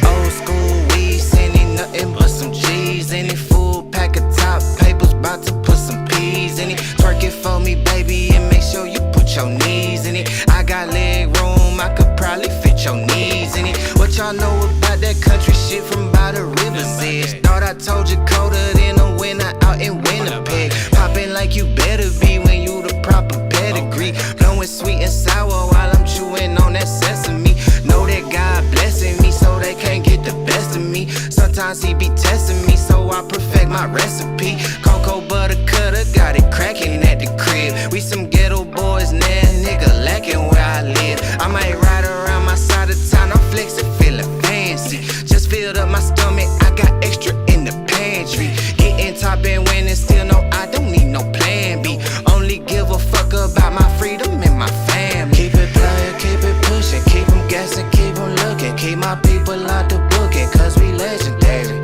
Old school weed, sending nothing but some G's. Any full pack of top papers, bout to put some P's in it. Twerk it for me, baby, and make sure you put your knees in it. I got leg room, I could probably fit your knees in it. What y'all know about that country shit from by the river's edge? Thought I told you colder than a winter out in Winnipeg. Poppin' like you better be when you the proper pedigree. Blowing sweet and sour while I'm chewing on that sesame. Know that God blessing me so they can't get the best of me. Sometimes he be testing me so I perfect my recipe. Cocoa butter cutter, got it cracking at the crib. We some ghetto boys now, nigga lacking where I live. I might ride around my side of town, I'm flexing, feeling fancy. Just filled up my stomach, I got extra in the pantry. Getting top and winning, still no, I don't need no plan B. Only give a fuck about my freedom and my family. Keep it playing, keep it pushing, keep them guessing, keep them looking. Keep my people out the booking, cause we legendary.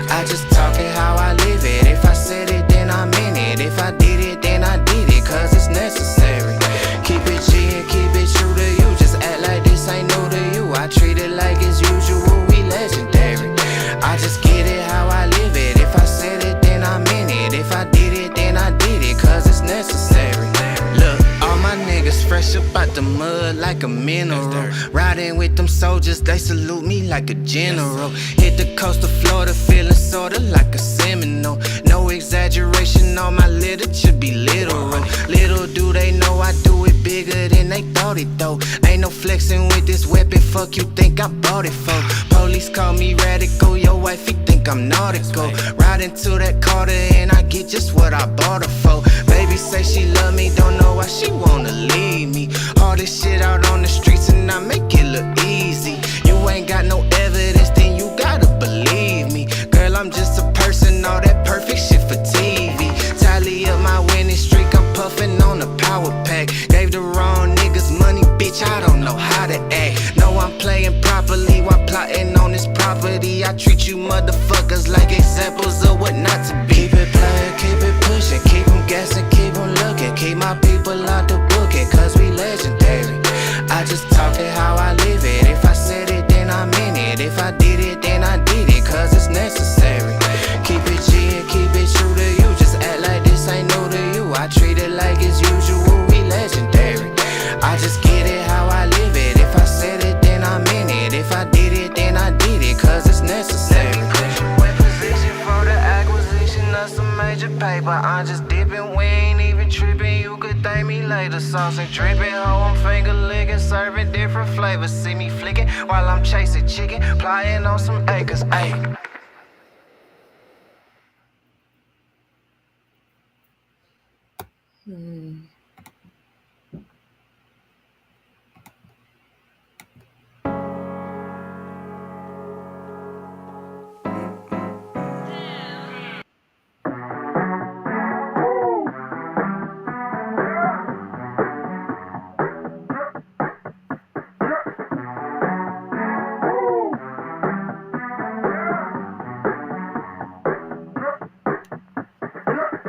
I just talking how I live it. If I said it, then I meant it. If I did it, then I did it, cause it's necessary. Keep it G and keep it true to you. Just act like this ain't new to you. I treat it like it's usual, we legendary. I just get it how I live it. If I said it, then I meant it. If I did it, then I did it, cause it's necessary. Look, all my niggas fresh up out the mud like a mineral. Riding with them soldiers, they salute me like a general. Hit the coast of Florida, feeling sorta like a Seminole. No exaggeration, all my literature be literal. Little do they know I do it bigger than they thought it though. Ain't no flexing with this weapon, fuck you think I bought it for. Police call me radical, your wifey think I'm nautical. Riding to that Carter and I get just what I bought her for. Baby say she love me, don't know why she wanna leave me. All this shit out on the streets and I make it look easy. You ain't got no evidence, then you gotta believe me. Girl, I'm just a person, all that perfect shit for TV. Tally up my winning streak, I'm puffing on a power pack. Gave the wrong niggas money, bitch, I don't know how to act. No, I'm playing properly while plotting on this property. I treat you motherfuckers like examples of what not to be. Keep it playing, keep it pushing, keep them guessing, keep them looking. Keep my people out the booking, cause we legendary. I just talk it how I live it. If I said it, then I meant it. If I did it, then I did it, cause it's necessary. Keep it G and keep it true to you. Just act like this ain't new to you. I treat it like it's usual, we legendary. I just get it how I live it. If I said it, then I meant it. If I did it, then I did it, cause it's necessary. In position for the acquisition of some major paper. I'm just dipping, we ain't even tripping. You could thank me later. Sauce and dripping, hoe, I'm finger licking, serving different flavors. See me flicking while I'm chasing chicken, plying on some acres. Ayy.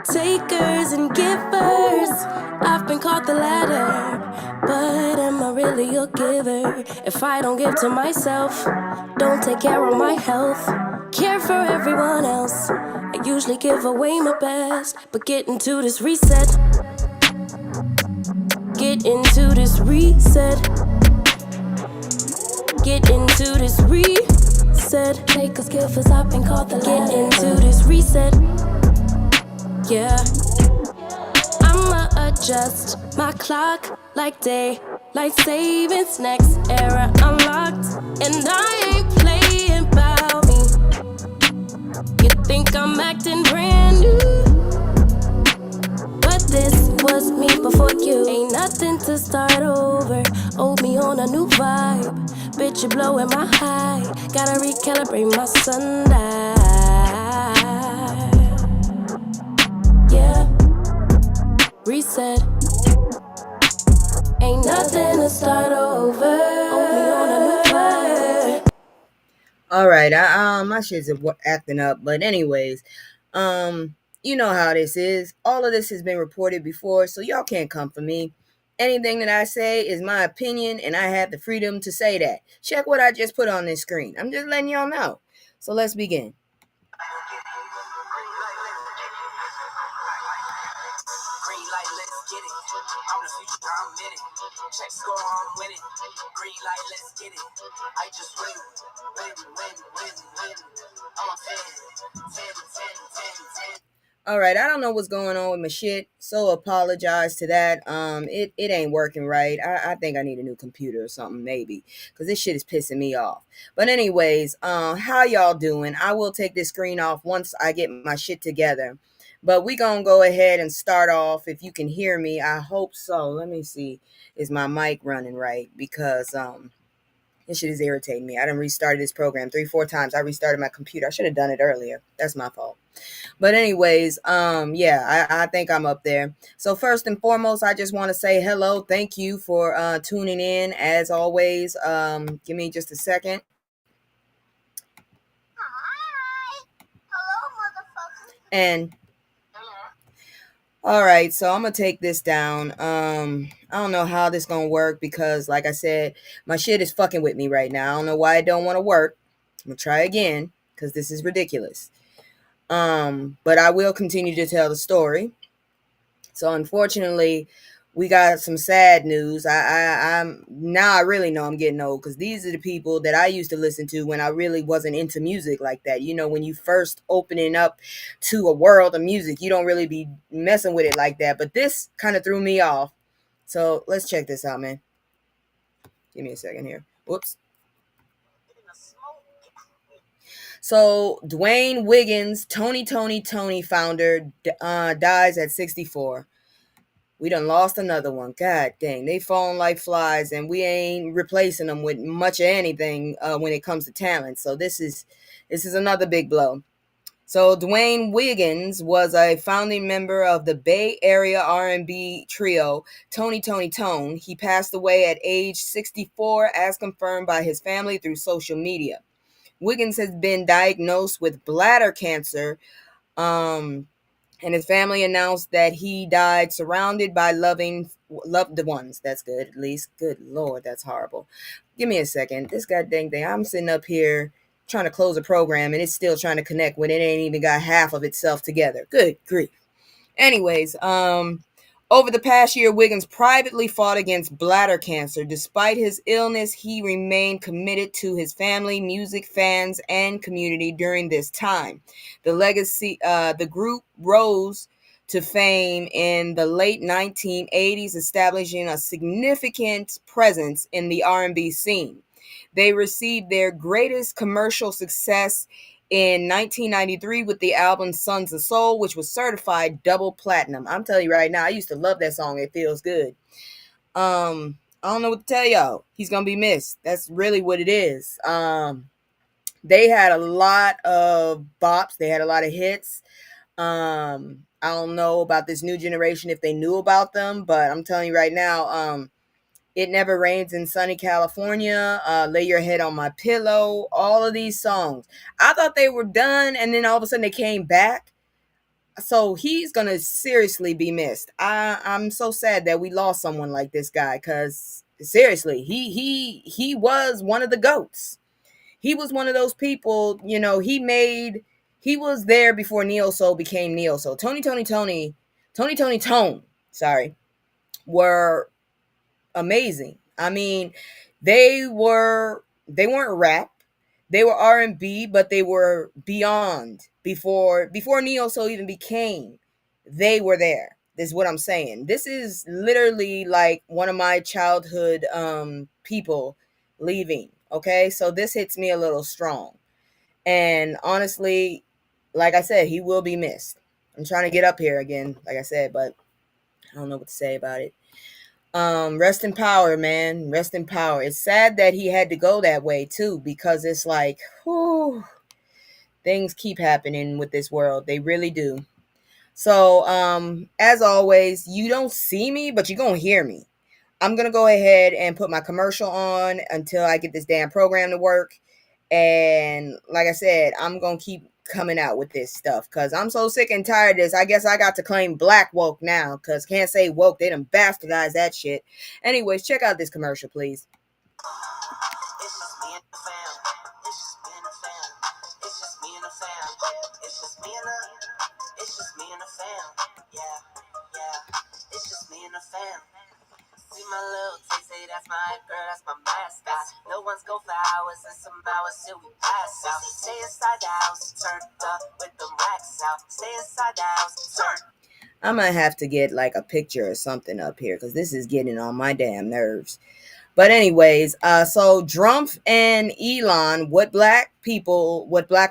Takers and givers, I've been called the latter. But am I really a giver if I don't give to myself? Don't take care of my health, care for everyone else. I usually give away my best, but get into this reset. Get into this reset. Get into this reset. Takers, givers, I've been called the latter. Get into this reset. Yeah, I'ma adjust my clock like daylight savings. Next era unlocked, and I ain't playing about me. You think I'm acting brand new, but this was me before you. Ain't nothing to start over. Owe me on a new vibe. Bitch, you blowing my high. Gotta recalibrate my sundial. Yeah, reset. Ain't nothing to start over. Only on a new vibe. All right, my shit's acting up, but anyways, you know how this is. All of this has been reported before, so y'all can't come for me. Anything that I say is my opinion, and I have the freedom to say that. Check what I just put on this screen. I'm just letting y'all know. So let's begin. Green light, let's get it. I'm the future, I'm in it. Check score, I'm winning. Green light, let's get it. I just win. I'm a fan. All right, I don't know what's going on with my shit, so apologize to that. It ain't working right. I think I need a new computer or something, maybe, because this shit is pissing me off. But anyways, how y'all doing? I will take this screen off once I get my shit together. But we gonna go ahead and start off. If you can hear me, I hope so. Let me see, is my mic running right? Because this shit is irritating me. I done restarted this program 3-4 times. I restarted my computer. I should have done it earlier. That's my fault. But anyways, yeah, I think I'm up there. So first and foremost, I just want to say hello. Thank you for tuning in as always. Give me just a second. Hi. Hello, motherfucker. And all right, so I'm gonna take this down. I don't know how this gonna work because, like I said, my shit is fucking with me right now. I don't know why it don't want to work. I'm gonna try again because this is ridiculous. But I will continue to tell the story. So unfortunately, we got some sad news. I'm now I really know I'm getting old because these are the people that I used to listen to when I really wasn't into music like that. You know, when you first opening up to a world of music, you don't really be messing with it like that. But this kind of threw me off. So let's check this out, man. Give me a second here. Whoops. So Dwayne Wiggins, Tony founder, dies at 64. We done lost another one. God dang, they falling like flies, and we ain't replacing them with much of anything when it comes to talent. So this is another big blow. So Dwayne Wiggins was a founding member of the Bay Area R&B trio Tone. He passed away at age 64, as confirmed by his family through social media. Wiggins has been diagnosed with bladder cancer, and his family announced that he died surrounded by loved ones. That's good, at least. Good Lord, that's horrible. Give me a second. This goddamn thing. I'm sitting up here trying to close a program, and it's still trying to connect when it ain't even got half of itself together. Good grief. Anyways, over the past year, Wiggins privately fought against bladder cancer. Despite his illness, he remained committed to his family, music, fans, and community during this time. The group rose to fame in the late 1980s, establishing a significant presence in the R&B scene. They received their greatest commercial success in 1993 with the album Sons of Soul, which was certified double platinum. I'm telling you right now, I used to love that song. It feels good. I don't know what to tell y'all. He's gonna be missed. That's really what it is. They had a lot of bops. They had a lot of hits. I don't know about this new generation if they knew about them, but I'm telling you right now, It Never Rains in Sunny California, Lay Your Head on My Pillow, all of these songs. I thought they were done, and then all of a sudden they came back. So he's going to seriously be missed. I'm so sad that we lost someone like this guy, because seriously, he was one of the GOATs. He was one of those people, you know, he was there before Neo Soul became Neo Soul. Tone, sorry, were amazing. I mean, they weren't rap. They were R&B, but they were beyond before Neo Soul even became. They were there. This is what I'm saying. This is literally like one of my childhood people leaving. Okay? So this hits me a little strong. And honestly, like I said, he will be missed. I'm trying to get up here again, like I said, but I don't know what to say about it. Rest in power, man. Rest in power. It's sad that he had to go that way too, because it's like, whew, things keep happening with this world. They really do. So, as always, you don't see me, but you're gonna hear me. I'm gonna go ahead and put my commercial on until I get this damn program to work. And like I said, I'm gonna keep coming out with this stuff, because I'm so sick and tired of this. I guess I got to claim black woke now, because can't say woke. They done bastardized that shit. Anyways, check out this commercial, please. It's just me and the fam. It's just me and the fam. It's just me and the fam. It's just me and the. It's just me and the fam. Yeah, yeah. It's just me and the fam. See my little T, say that's my girl, that's my mascot. No one's go for hours and some hours till we pass out. Stay inside the house, turned up with them racks out. Stay inside the house, turned. I might have to get like a picture or something up here, because this is getting on my damn nerves. But anyways, so Drumpf and Elon, what black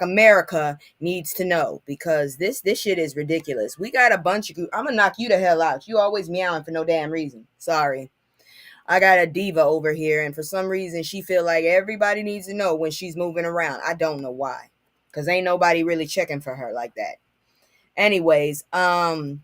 America needs to know, because this shit is ridiculous. We got a bunch of, I'm gonna knock you the hell out. You always meowing for no damn reason. Sorry. I got a diva over here, and for some reason she feel like everybody needs to know when she's moving around. I don't know why, because ain't nobody really checking for her like that. Anyways, the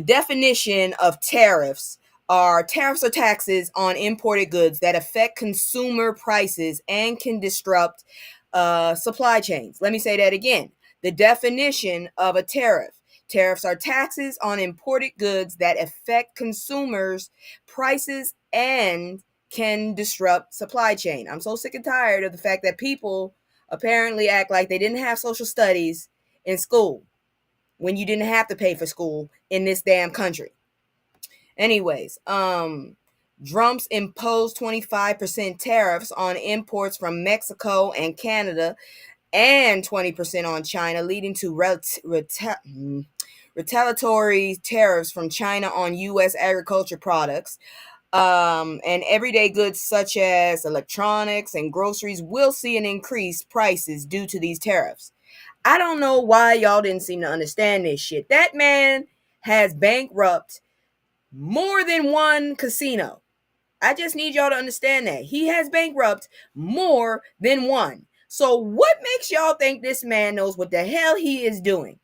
definition of tariffs are taxes on imported goods that affect consumer prices and can disrupt supply chains. Let me say that again. The definition of a tariff. Tariffs are taxes on imported goods that affect consumers' prices and can disrupt supply chain. I'm so sick and tired of the fact that people apparently act like they didn't have social studies in school when you didn't have to pay for school in this damn country. Anyways, Trump's imposed 25% tariffs on imports from Mexico and Canada and 20% on China, leading to retaliatory tariffs from China on U.S. agriculture products. And everyday goods such as electronics and groceries will see an increased prices due to these tariffs. I don't know why y'all didn't seem to understand this shit. That man has bankrupt more than one casino. I just need y'all to understand that. He has bankrupt more than one. So what makes y'all think this man knows what the hell he is doing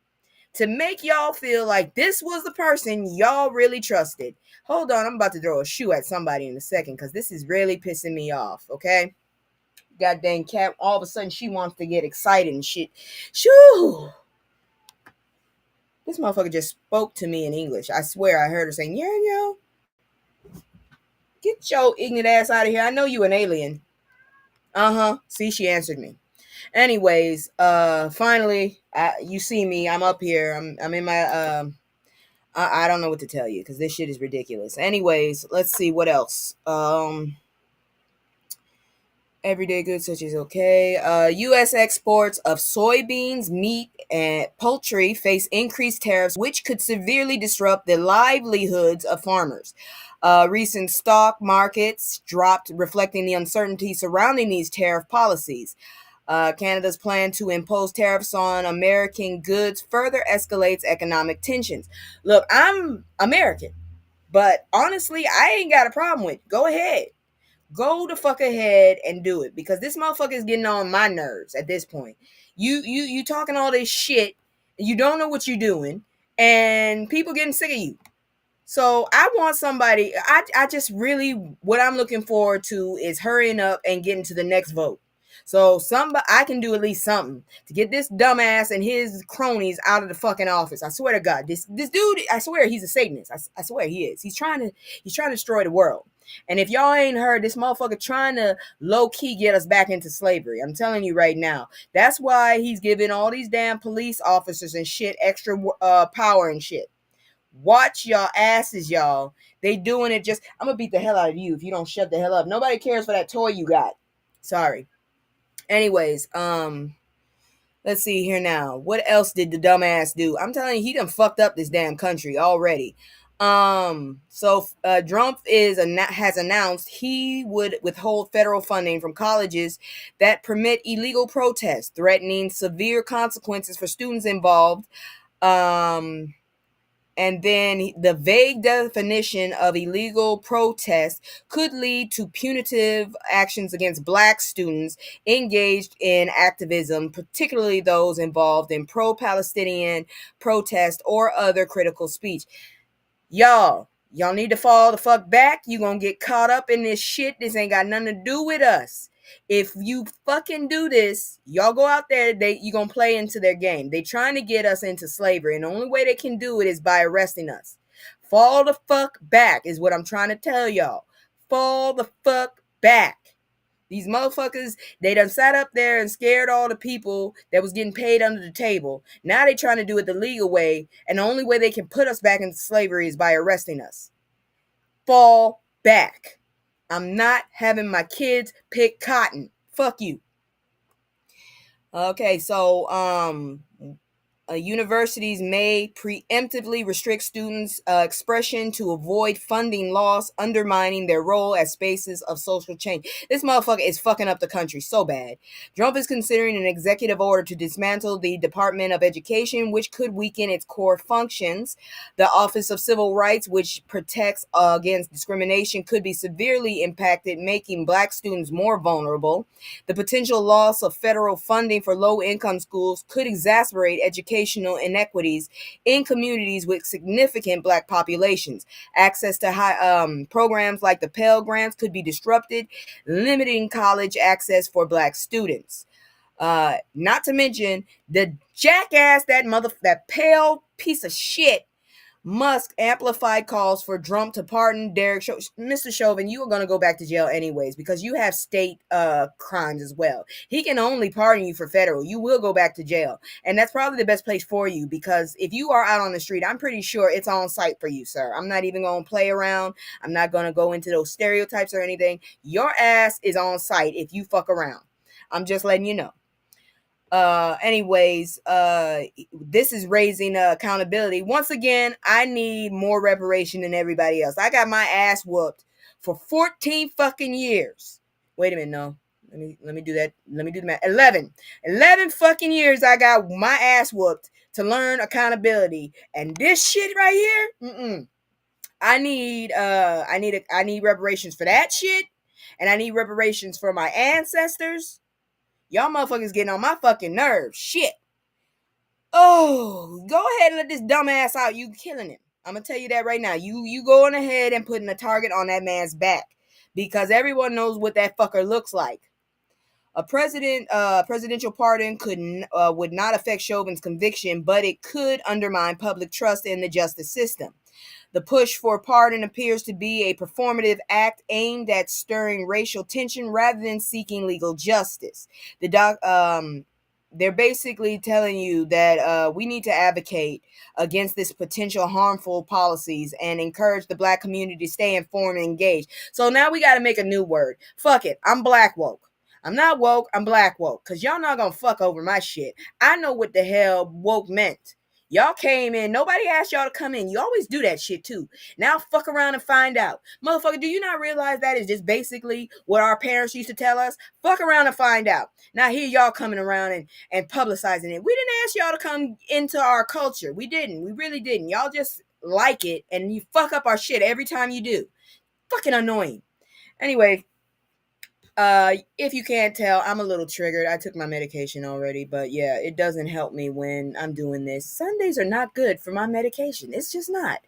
to make y'all feel like this was the person y'all really trusted? Hold on, I'm about to throw a shoe at somebody in a second, because this is really pissing me off, okay? Goddamn cat, all of a sudden she wants to get excited and shit. Shoo! This motherfucker just spoke to me in English. I swear I heard her saying, yeah, yo. Get your ignorant ass out of here. I know you an alien. Uh-huh. See, she answered me. Anyways, finally, you see me. I'm up here. I'm in my, I don't know what to tell you, because this shit is ridiculous. Anyways, let's see what else. Everyday goods such as U.S. exports of soybeans, meat, and poultry face increased tariffs, which could severely disrupt the livelihoods of farmers. Recent stock markets dropped, reflecting the uncertainty surrounding these tariff policies. Canada's plan to impose tariffs on American goods further escalates economic tensions. Look, I'm American, but honestly, I ain't got a problem with it. Go ahead. Go the fuck ahead and do it, because this motherfucker is getting on my nerves at this point. You talking all this shit, you don't know what you're doing, and people getting sick of you. So I want somebody, I just really, what I'm looking forward to is hurrying up and getting to the next vote. So I can do at least something to get this dumbass and his cronies out of the fucking office. I swear to God, this dude, I swear he's a Satanist. I swear he is. He's trying to destroy the world. And if y'all ain't heard, this motherfucker trying to low key get us back into slavery. I'm telling you right now. That's why he's giving all these damn police officers and shit extra power and shit. Watch y'all asses, y'all. They doing it just. I'm gonna beat the hell out of you if you don't shut the hell up. Nobody cares for that toy you got. Sorry. Anyways, let's see here now. What else did the dumbass do? I'm telling you, he done fucked up this damn country already. Trump has announced he would withhold federal funding from colleges that permit illegal protests, threatening severe consequences for students involved. And then the vague definition of illegal protest could lead to punitive actions against Black students engaged in activism, particularly those involved in pro-Palestinian protest or other critical speech. Y'all need to fall the fuck back. You gonna get caught up in this shit. This ain't got nothing to do with us. If you fucking do this, y'all go out there, you gonna play into their game. They trying to get us into slavery, and the only way they can do it is by arresting us. Fall the fuck back is what I'm trying to tell y'all. Fall the fuck back. These motherfuckers, they done sat up there and scared all the people that was getting paid under the table. Now they trying to do it the legal way, and the only way they can put us back into slavery is by arresting us. Fall back. I'm not having my kids pick cotton. Fuck you. Okay, so universities may preemptively restrict students' expression to avoid funding loss, undermining their role as spaces of social change. This motherfucker is fucking up the country so bad. Trump is considering an executive order to dismantle the Department of Education, which could weaken its core functions. The Office of Civil Rights, which protects against discrimination, could be severely impacted, making Black students more vulnerable. The potential loss of federal funding for low-income schools could exacerbate educational inequities in communities with significant Black populations. Access to high programs like the Pell Grants could be disrupted, limiting college access for Black students. Not to mention the jackass, that pale piece of shit Musk amplified calls for Trump to pardon Derek Chauvin. Mr. Chauvin, you are going to go back to jail anyways because you have state crimes as well. He can only pardon you for federal. You will go back to jail. And that's probably the best place for you because if you are out on the street, I'm pretty sure it's on site for you, sir. I'm not even going to play around. I'm not going to go into those stereotypes or anything. Your ass is on site if you fuck around. I'm just letting you know. Anyways, this is raising accountability. Once again, I need more reparation than everybody else. I got my ass whooped for 14 fucking years. Wait a minute, no. Let me do that. Let me do the math. 11 fucking years I got my ass whooped to learn accountability. And this shit right here, I need reparations for that shit. And I need reparations for my ancestors. Y'all motherfuckers getting on my fucking nerves. Shit. Oh, go ahead and let this dumbass out. You killing him. I'm gonna tell you that right now. You going ahead and putting a target on that man's back because everyone knows what that fucker looks like. A presidential pardon would not affect Chauvin's conviction, but it could undermine public trust in the justice system. The push for pardon appears to be a performative act aimed at stirring racial tension rather than seeking legal justice. They're basically telling you that we need to advocate against this potential harmful policies and encourage the Black community to stay informed and engaged. So now we got to make a new word. Fuck it. I'm Black woke. I'm not woke. I'm Black woke. Because y'all not going to fuck over my shit. I know what the hell woke meant. Y'all came in. Nobody asked y'all to come in. You always do that shit too. Now fuck around and find out. Motherfucker, do you not realize that is just basically what our parents used to tell us? Fuck around and find out. Now here y'all coming around and publicizing it. We didn't ask y'all to come into our culture. We didn't. We really didn't. Y'all just like it and you fuck up our shit every time you do. Fucking annoying. Anyway, if you can't tell, I'm a little triggered. I took my medication already, but yeah, it doesn't help me when I'm doing this. Sundays are not good for my medication. It's just not.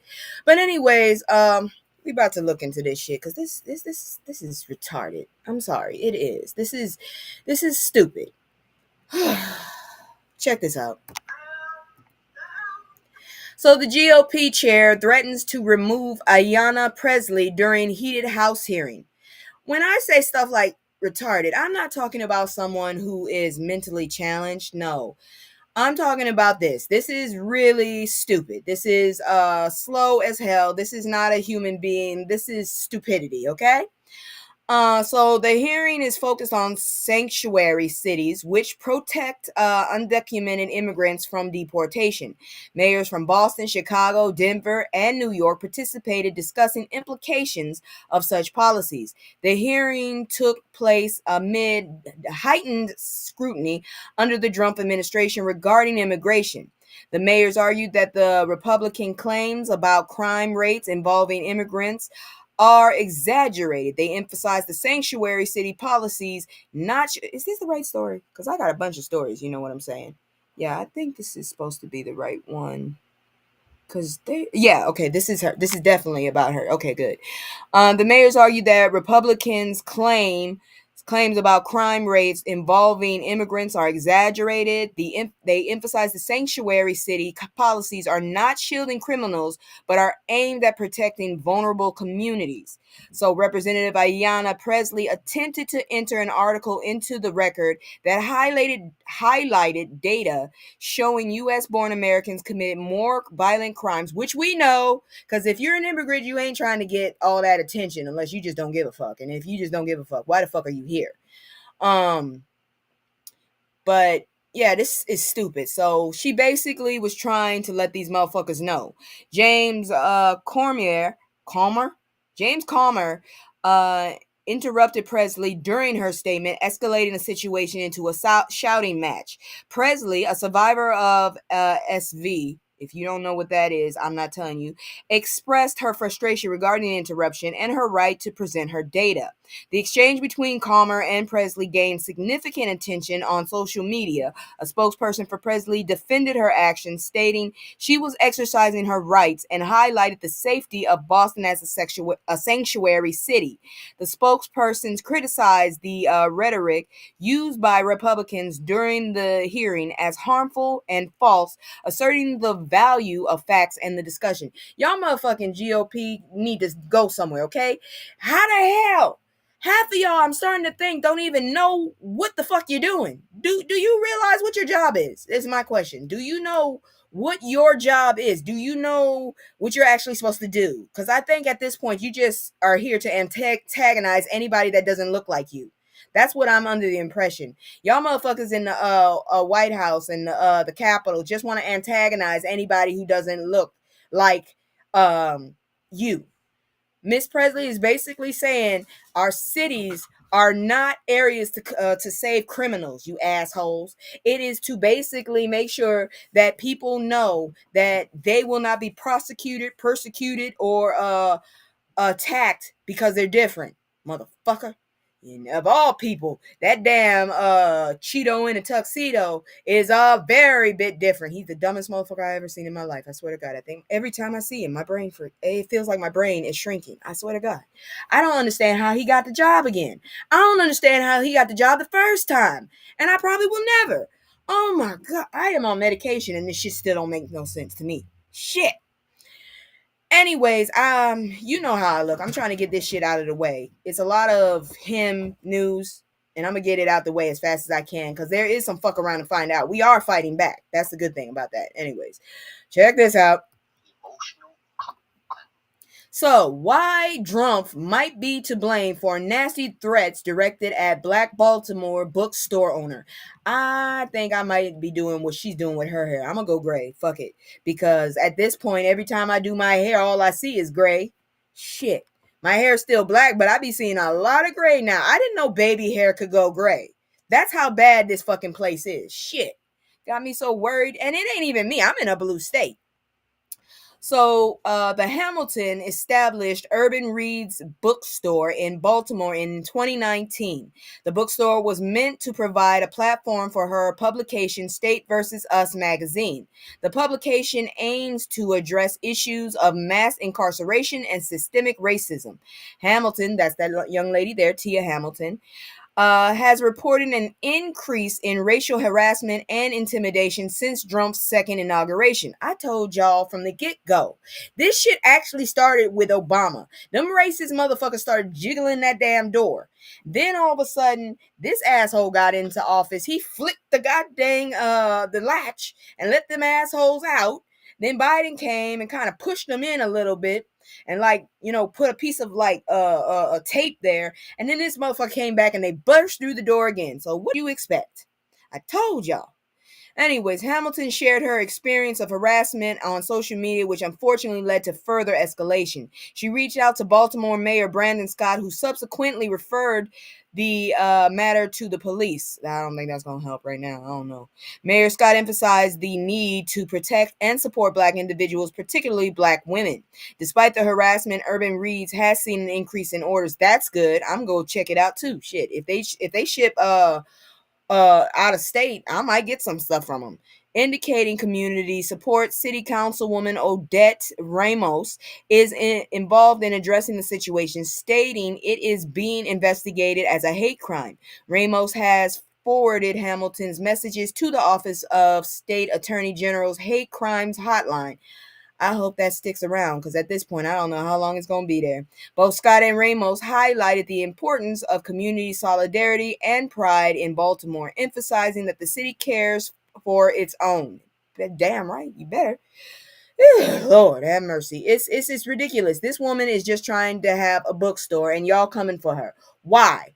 But anyways, we about to look into this shit because this is retarded. I'm sorry, it is. This is stupid. Check this out. So the GOP chair threatens to remove Ayanna Pressley during heated House hearing. When I say stuff like retarded, I'm not talking about someone who is mentally challenged. No, I'm talking about this. This is really stupid. This is slow as hell. This is not a human being. This is stupidity, okay? So the hearing is focused on sanctuary cities, which protect undocumented immigrants from deportation. Mayors from Boston, Chicago, Denver, and New York participated discussing implications of such policies. The hearing took place amid heightened scrutiny under the Trump administration regarding immigration. The mayors argued that the Republican claims about crime rates involving immigrants are exaggerated. They emphasize the sanctuary city policies. Is this the right story? Because I got a bunch of stories. You know what I'm saying? Yeah, I think this is supposed to be the right one. Okay, this is her. This is definitely about her. Okay, good. The mayors argue that Republicans' claim Claims about crime rates involving immigrants are exaggerated. They emphasize the sanctuary city policies are not shielding criminals, but are aimed at protecting vulnerable communities. So Representative Ayanna Presley attempted to enter an article into the record that highlighted data showing U.S.-born Americans commit more violent crimes, which we know, because if you're an immigrant, you ain't trying to get all that attention unless you just don't give a fuck. And if you just don't give a fuck, why the fuck are you here? But yeah, this is stupid. So she basically was trying to let these motherfuckers know. James Comer, uh, interrupted Presley during her statement, escalating the situation into a shouting match. Presley, a survivor of SV, if you don't know what that is, I'm not telling you, expressed her frustration regarding the interruption and her right to present her data. The exchange between Comer and Presley gained significant attention on social media. A spokesperson for Presley defended her actions, stating she was exercising her rights and highlighted the safety of Boston as a sanctuary city. The spokespersons criticized the rhetoric used by Republicans during the hearing as harmful and false, asserting the value of facts and the discussion. Y'all motherfucking GOP need to go somewhere, okay? How the hell? Half of y'all, I'm starting to think, don't even know what the fuck you're doing. Do you realize what your job is? Is my question. Do you know what your job is? Do you know what you're actually supposed to do? Because I think at this point, you just are here to antagonize anybody that doesn't look like you. That's what I'm under the impression. Y'all motherfuckers in the White House and the Capitol just want to antagonize anybody who doesn't look like you. Miss Presley is basically saying our cities are not areas to save criminals, you assholes. It is to basically make sure that people know that they will not be prosecuted, persecuted, or attacked because they're different, motherfucker. And of all people, that damn Cheeto in a tuxedo is a very bit different. He's the dumbest motherfucker I ever seen in my life. I swear to God. I think every time I see him, it feels like my brain is shrinking. I swear to God. I don't understand how he got the job again. I don't understand how he got the job the first time. And I probably will never. Oh my God. I am on medication and this shit still don't make no sense to me. Shit. Anyways, you know how I look. I'm trying to get this shit out of the way. It's a lot of him news, and I'm gonna get it out the way as fast as I can because there is some fuck around to find out. We are fighting back. That's the good thing about that. Anyways, check this out. So, why Drumpf might be to blame for nasty threats directed at Black Baltimore bookstore owner. I think I might be doing what she's doing with her hair. I'm gonna go gray. Fuck it. Because at this point, every time I do my hair, all I see is gray. Shit. My hair's still black, but I be seeing a lot of gray now. I didn't know baby hair could go gray. That's how bad this fucking place is. Shit. Got me so worried. And it ain't even me. I'm in a blue state. So the Hamilton established Urban Read's bookstore in Baltimore in 2019. The bookstore was meant to provide a platform for her publication, State vs. Us magazine. The publication aims to address issues of mass incarceration and systemic racism. Hamilton, that's that young lady there, Tia Hamilton, has reported an increase in racial harassment and intimidation since Trump's second inauguration. I told y'all from the get-go. This shit actually started with Obama. Them racist motherfuckers started jiggling that damn door. Then all of a sudden, this asshole got into office. He flicked the goddamn the latch and let them assholes out. Then Biden came and kind of pushed them in a little bit and put a piece of a tape there. And then this motherfucker came back and they burst through the door again. So what do you expect? I told y'all. Anyways, Hamilton shared her experience of harassment on social media, which unfortunately led to further escalation. She reached out to Baltimore Mayor Brandon Scott, who subsequently referred the matter to the police. I don't think that's going to help right now. I don't know. Mayor Scott emphasized the need to protect and support Black individuals, particularly Black women. Despite the harassment, Urban Reads has seen an increase in orders. That's good. I'm going to check it out too. Shit, if they ship out of state, I might get some stuff from them. indicating community support. City Councilwoman Odette Ramos is involved in addressing the situation, stating it is being investigated as a hate crime. Ramos has forwarded Hamilton's messages to the Office of State Attorney General's Hate Crimes Hotline. I hope that sticks around because at this point, I don't know how long it's going to be there. Both Scott and Ramos highlighted the importance of community solidarity and pride in Baltimore, emphasizing that the city cares for its own. Damn right, you better. Lord have mercy. It's ridiculous. This woman is just trying to have a bookstore and y'all coming for her. Why?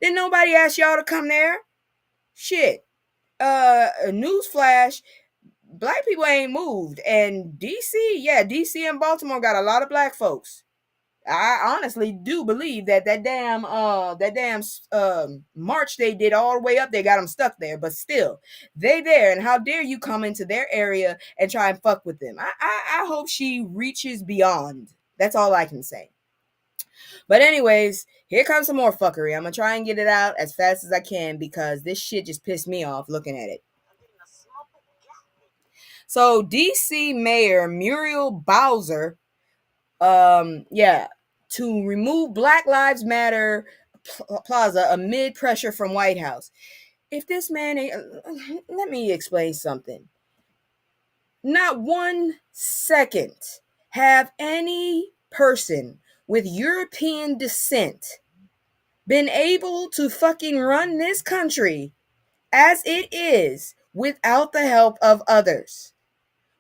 Didn't nobody ask y'all to come there? Shit. Newsflash, black people ain't moved. And DC and Baltimore got a lot of black folks. I honestly do believe that damn march they did all the way up there got them stuck there, but still they there, and how dare you come into their area and try and fuck with them. I hope she reaches beyond. That's all I can say. But anyways, here comes some more fuckery. I'm gonna try and get it out as fast as I can because this shit just pissed me off looking at it. So DC Mayor Muriel Bowser, to remove Black Lives Matter Plaza amid pressure from White House. If this man ain't, let me explain something. Not 1 second have any person with European descent been able to fucking run this country as it is without the help of others.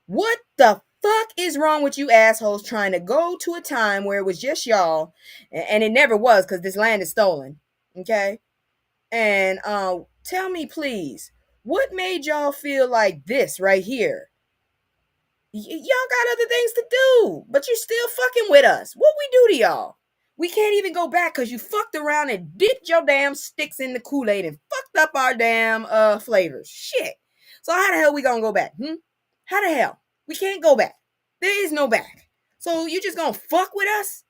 What the fuck is wrong with you assholes trying to go to a time where it was just y'all, and it never was because this land is stolen, okay? And tell me, please, what made y'all feel like this right here? Y'all got other things to do, but you're still fucking with us. What we do to y'all? We can't even go back because you fucked around and dipped your damn sticks in the Kool-Aid and fucked up our damn flavors. Shit. So how the hell we gonna go back? How the hell? We can't go back. There is no back. So you just gonna fuck with us?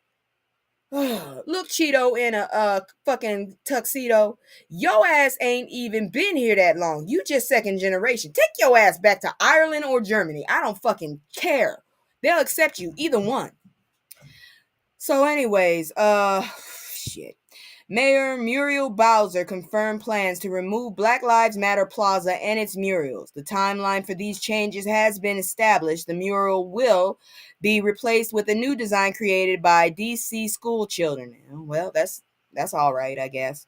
Look, Cheeto in a fucking tuxedo. Your ass ain't even been here that long. You just second generation. Take your ass back to Ireland or Germany. I don't fucking care. They'll accept you, either one. So anyways, shit. Mayor Muriel Bowser confirmed plans to remove Black Lives Matter Plaza and its murals. The timeline for these changes has been established. The mural will be replaced with a new design created by DC school children. Well, that's all right, I guess.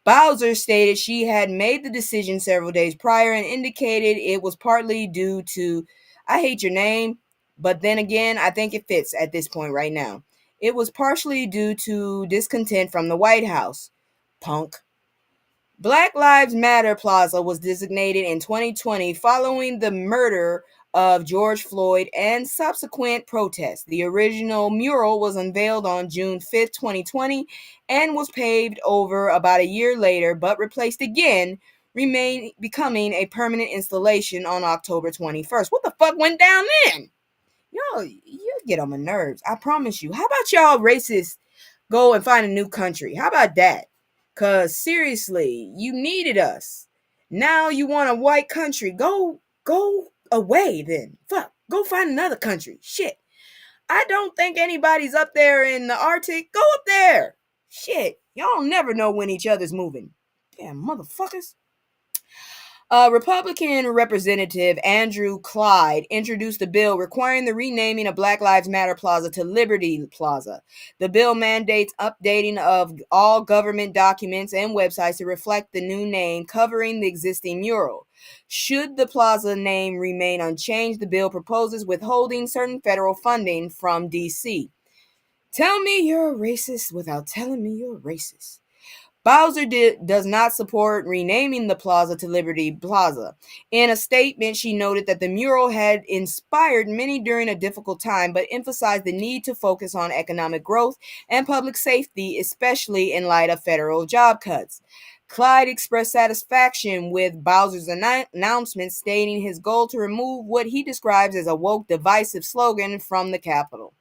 Bowser stated she had made the decision several days prior and indicated it was partly due to, I hate your name, but then again, I think it fits at this point right now. It was partially due to discontent from the White House. Punk. Black Lives Matter Plaza was designated in 2020 following the murder of George Floyd and subsequent protests. The original mural was unveiled on June 5th, 2020, and was paved over about a year later, but replaced again, becoming a permanent installation on October 21st. What the fuck went down then? Yo, you get on my nerves. I promise you. How about y'all racists go and find a new country? How about that? Because seriously, you needed us. Now you want a white country. Go away then. Fuck. Go find another country. Shit. I don't think anybody's up there in the Arctic. Go up there. Shit. Y'all never know when each other's moving. Damn motherfuckers. Republican Representative Andrew Clyde introduced a bill requiring the renaming of Black Lives Matter Plaza to Liberty Plaza. The bill mandates updating of all government documents and websites to reflect the new name covering the existing mural. Should the plaza name remain unchanged, the bill proposes withholding certain federal funding from D.C. Tell me you're a racist without telling me you're a racist. Bowser does not support renaming the plaza to Liberty Plaza. In a statement, she noted that the mural had inspired many during a difficult time, but emphasized the need to focus on economic growth and public safety, especially in light of federal job cuts. Clyde expressed satisfaction with Bowser's announcement, stating his goal to remove what he describes as a woke, divisive slogan from the Capitol.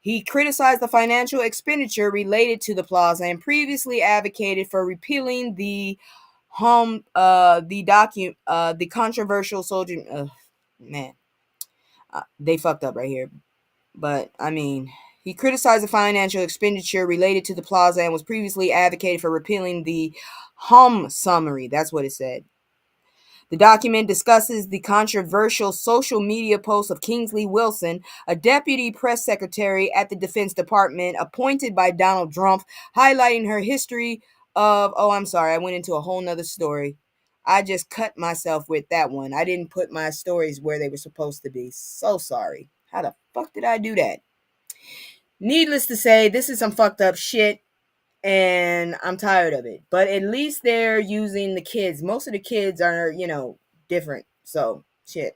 He criticized the financial expenditure related to the plaza and previously advocated for repealing the the controversial soldier. Man, they fucked up right here. But I mean, he criticized the financial expenditure related to the plaza and was previously advocated for repealing the hum summary. That's what it said. The document discusses the controversial social media post of Kingsley Wilson, a deputy press secretary at the Defense Department appointed by Donald Trump, highlighting her history of. Oh, I'm sorry. I went into a whole nother story. I just cut myself with that one. I didn't put my stories where they were supposed to be. So sorry. How the fuck did I do that? Needless to say, this is some fucked up shit and I'm tired of it. But at least they're using the kids. Most of the kids are, different. So, shit.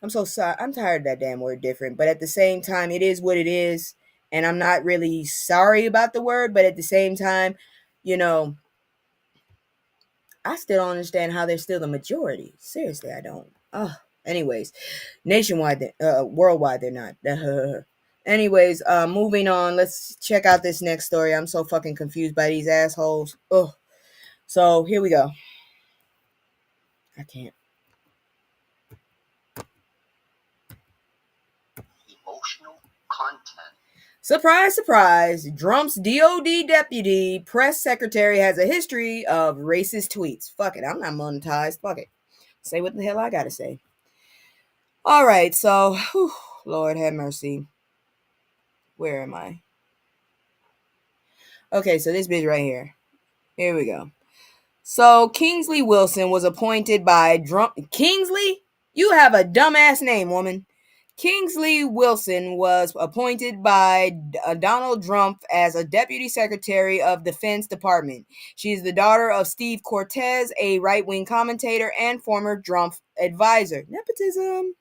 I'm so sorry. I'm tired of that damn word different. But at the same time, it is what it is. And I'm not really sorry about the word. But at the same time, you know, I still don't understand how they're still the majority. Seriously, I don't. Anyways, nationwide, worldwide, they're not. Anyways, moving on. Let's check out this next story. I'm so fucking confused by these assholes. Oh, so here we go. I can't. Emotional content. Surprise, surprise. Trump's DOD deputy press secretary has a history of racist tweets. Fuck it. I'm not monetized. Fuck it. Say what the hell I gotta say. All right. So, Lord have mercy. Where am I? Okay, so this bitch right here. Here we go. So Kingsley Wilson was appointed by Kingsley? You have a dumbass name, woman. Kingsley Wilson was appointed by Donald Trump as a deputy secretary of Defense Department. She is the daughter of Steve Cortez, a right-wing commentator and former Trump advisor. Nepotism.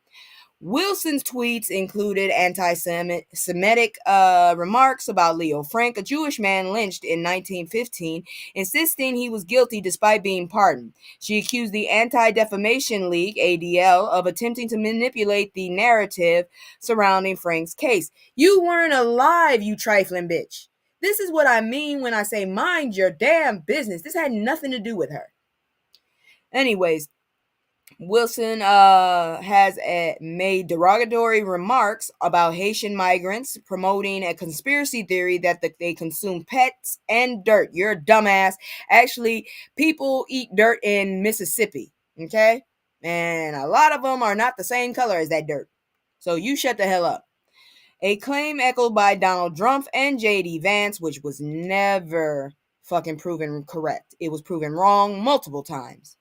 Wilson's tweets included anti-Semitic remarks about Leo Frank, a Jewish man lynched in 1915, insisting he was guilty despite being pardoned. She accused the Anti-Defamation League, ADL, of attempting to manipulate the narrative surrounding Frank's case. You weren't alive, you trifling bitch. This is what I mean when I say mind your damn business. This had nothing to do with her. Anyways, Wilson has made derogatory remarks about Haitian migrants, promoting a conspiracy theory that they consume pets and dirt. You're a dumbass. Actually, people eat dirt in Mississippi, okay? And a lot of them are not the same color as that dirt. So you shut the hell up. A claim echoed by Donald Trump and J.D. Vance, which was never fucking proven correct. It was proven wrong multiple times.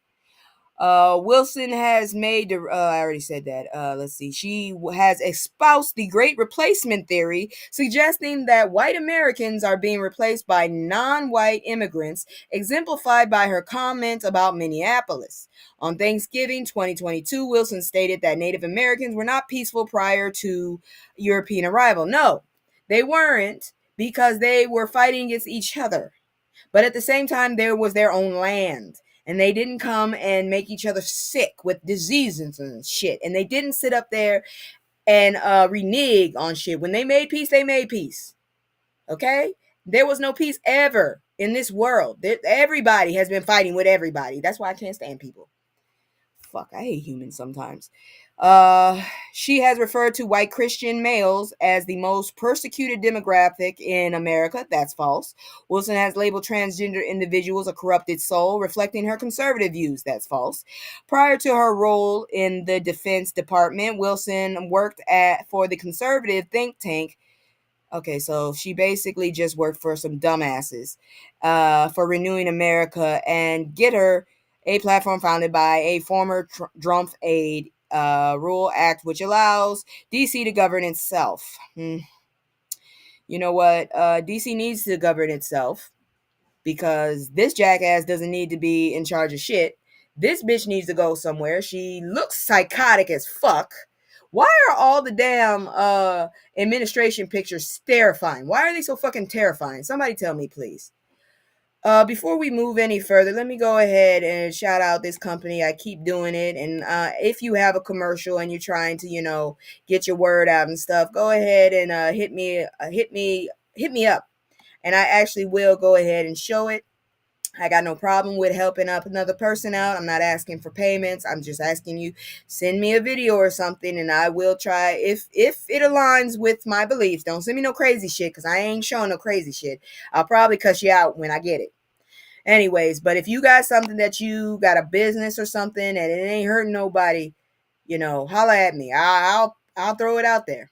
Wilson has made, I already said that. Let's see. She has espoused the great replacement theory, suggesting that white Americans are being replaced by non-white immigrants, exemplified by her comment about Minneapolis. On Thanksgiving 2022, Wilson stated that Native Americans were not peaceful prior to European arrival. No, they weren't, because they were fighting against each other. But at the same time, there was their own land. And they didn't come and make each other sick with diseases and shit. And they didn't sit up there and renege on shit. When they made peace, they made peace. Okay? There was no peace ever in this world. Everybody has been fighting with everybody. That's why I can't stand people. Fuck, I hate humans sometimes. She has referred to white Christian males as the most persecuted demographic in America. That's false. Wilson has labeled transgender individuals a corrupted soul, reflecting her conservative views. That's false. Prior to her role in the Defense Department, Wilson worked for the conservative think tank. Okay, so she basically just worked for some dumbasses for Renewing America and Get Her, a platform founded by a former Trump aide, Rule Act, which allows DC to govern itself. You know what? DC needs to govern itself because this jackass doesn't need to be in charge of shit. This bitch needs to go somewhere. She looks psychotic as fuck. Why are all the damn administration pictures terrifying? Why are they so fucking terrifying? Somebody tell me, please. Before we move any further, let me go ahead and shout out this company. I keep doing it. And if you have a commercial and you're trying to, get your word out and stuff, go ahead and hit me up. And I actually will go ahead and show it. I got no problem with helping up another person out. I'm not asking for payments. I'm just asking you send me a video or something, and I will try if it aligns with my beliefs. Don't send me no crazy shit because I ain't showing no crazy shit. I'll probably cuss you out when I get it. Anyways, but if you got something that you got a business or something and it ain't hurting nobody, holla at me. I'll throw it out there.